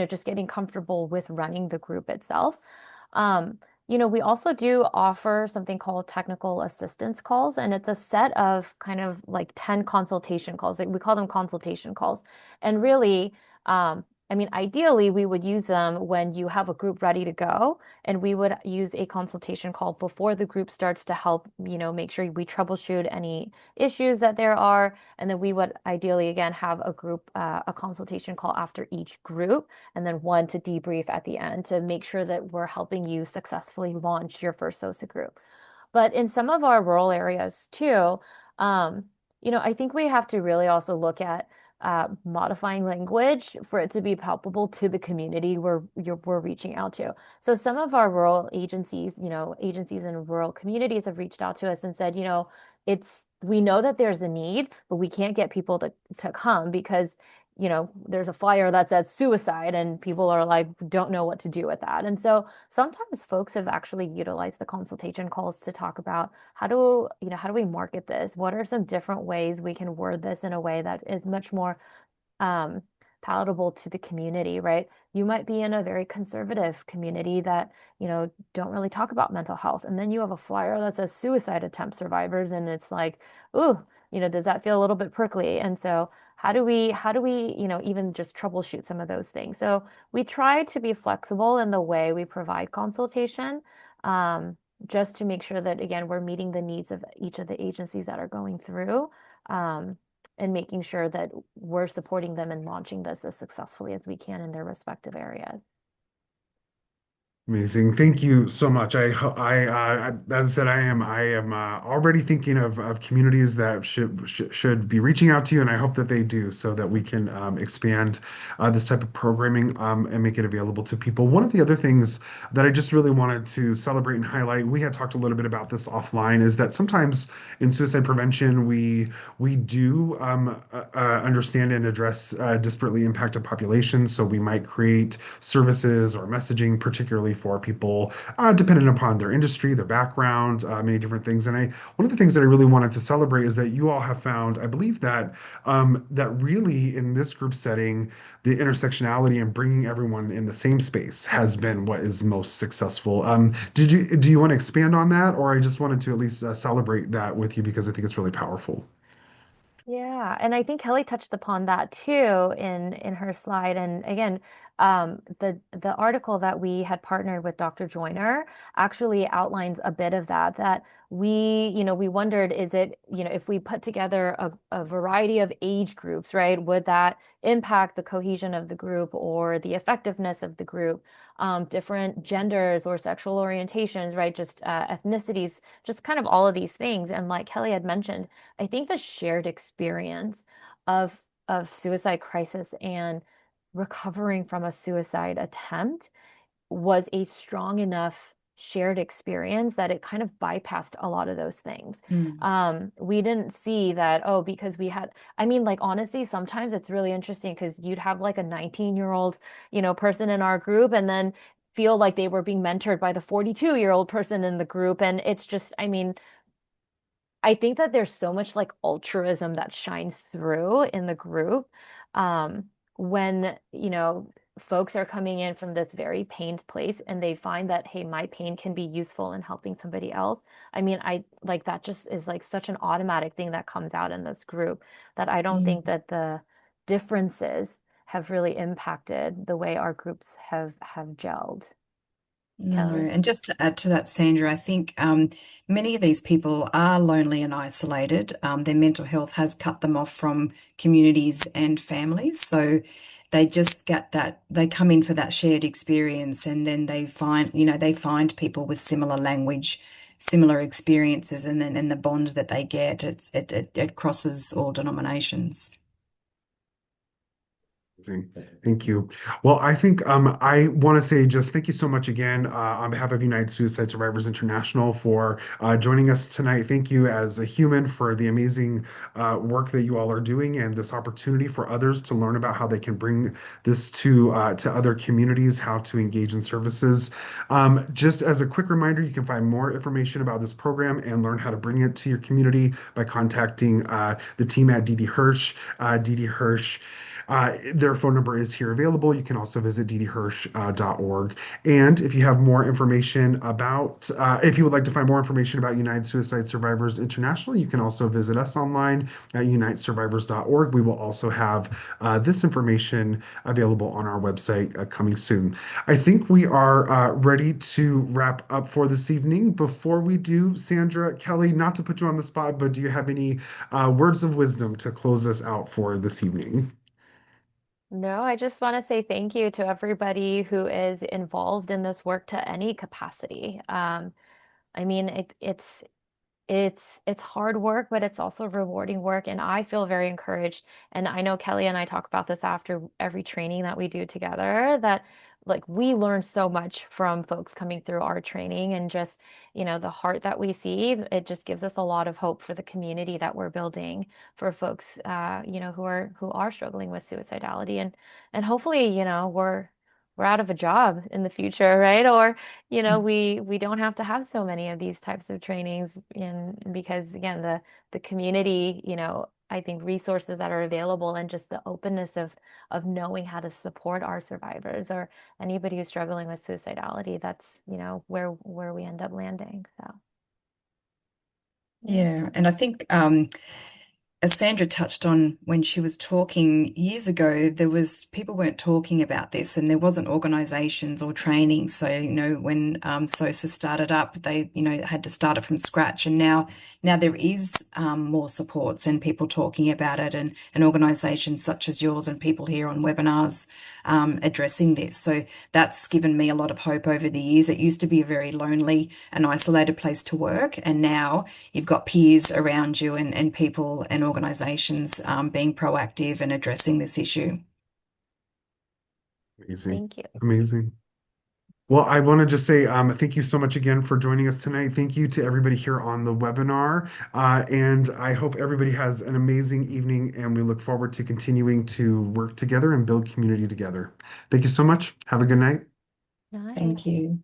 just getting comfortable with running the group itself. Um, we also do offer something called technical assistance calls, and it's a set of kind of like 10 consultation calls. Like, we call them consultation calls. And really, ideally, we would use them when you have a group ready to go, and we would use a consultation call before the group starts to help, make sure we troubleshoot any issues that there are. And then we would ideally, again, have a consultation call after each group, and then one to debrief at the end to make sure that we're helping you successfully launch your first SOSA group. But in some of our rural areas too, I think we have to really also look at modifying language for it to be palpable to the community we're reaching out to. So some of our rural agencies, agencies in rural communities have reached out to us and said, we know that there's a need, but we can't get people to come because there's a flyer that says suicide and people are like, don't know what to do with that. And so sometimes folks have actually utilized the consultation calls to talk about how do we market this? What are some different ways we can word this in a way that is much more um, palatable to the community, right? You might be in a very conservative community that, don't really talk about mental health. And then you have a flyer that says suicide attempt survivors, and it's like, ooh, does that feel a little bit prickly? And so how do we, even just troubleshoot some of those things? So we try to be flexible in the way we provide consultation, just to make sure that, again, we're meeting the needs of each of the agencies that are going through. Um, and making sure that we're supporting them and launching this as successfully as we can in their respective areas. Amazing. Thank you so much. As I said, I am already thinking of communities that should be reaching out to you, and I hope that they do so that we can expand this type of programming and make it available to people. One of the other things that I just really wanted to celebrate and highlight, we had talked a little bit about this offline, is that sometimes in suicide prevention, we do understand and address disparately impacted populations. So we might create services or messaging, particularly for people dependent upon their industry, their background, many different things. And one of the things that I really wanted to celebrate is that you all have found, I believe that really in this group setting, the intersectionality and bringing everyone in the same space has been what is most successful. Do you want to expand on that, or I just wanted to at least celebrate that with you because I think it's really powerful. Yeah, and I think Kelly touched upon that too in her slide. And again, the article that we had partnered with Dr. Joyner actually outlines a bit of that. That we wondered, is it, if we put together a variety of age groups, right, would that impact the cohesion of the group or the effectiveness of the group? Different genders or sexual orientations, right? Just ethnicities, just kind of all of these things. And like Kelly had mentioned, I think the shared experience of suicide crisis and recovering from a suicide attempt was a strong enough shared experience that it kind of bypassed a lot of those things. Mm. We didn't see that, oh, because we had, I mean, like honestly, sometimes it's really interesting because you'd have like a 19-year-old, person in our group and then feel like they were being mentored by the 42-year-old person in the group. And it's just, I mean, I think that there's so much like altruism that shines through in the group when, folks are coming in from this very pained place and they find that, hey, my pain can be useful in helping somebody else. I mean, I like that just is like such an automatic thing that comes out in this group that I don't Yeah. think that the differences have really impacted the way our groups have gelled. No, Kelly? and just to add to that, Sandra, I think many of these people are lonely and isolated. Their mental health has cut them off from communities and families. So they just get that, they come in for that shared experience and then they find people with similar language, similar experiences, and then the bond that they get, it crosses all denominations. Amazing. Thank you. Well, I think I want to say just thank you so much again on behalf of United Suicide Survivors International for joining us tonight. Thank you as a human for the amazing work that you all are doing and this opportunity for others to learn about how they can bring this to other communities, how to engage in services. Just as a quick reminder, you can find more information about this program and learn how to bring it to your community by contacting the team at Didi Hirsch. Didi Hirsch. Their phone number is here available. You can also visit ddhirsch.org. And if you have more information if you would like to find more information about United Suicide Survivors International, you can also visit us online at unitesurvivors.org. We will also have this information available on our website coming soon. I think we are ready to wrap up for this evening. Before we do, Sandra, Kelly, not to put you on the spot, but do you have any words of wisdom to close us out for this evening? No, I just want to say thank you to everybody who is involved in this work to any capacity. I mean, it's hard work, but it's also rewarding work, and I feel very encouraged. And I know Kelly and I talk about this after every training that we do together, that like we learn so much from folks coming through our training and just, the heart that we see, it just gives us a lot of hope for the community that we're building for folks, who are struggling with suicidality and hopefully, we're out of a job in the future, right? Or we don't have to have so many of these types of trainings in because again, the community, I think resources that are available and just the openness of knowing how to support our survivors or anybody who's struggling with suicidality, that's, where we end up landing. So, yeah. Yeah, and I think as Sandra touched on when she was talking years ago, there was people weren't talking about this, and there wasn't organisations or training. So when SOSA started up, they had to start it from scratch, and now there is more supports and people talking about it, and organisations such as yours and people here on webinars addressing this. So that's given me a lot of hope over the years. It used to be a very lonely and isolated place to work, and now you've got peers around you and people and organisations being proactive and addressing this issue. Amazing. Thank you. Amazing. Well, I want to just say thank you so much again for joining us tonight. Thank you to everybody here on the webinar. And I hope everybody has an amazing evening, and we look forward to continuing to work together and build community together. Thank you so much. Have a good night. Nice. Thank you.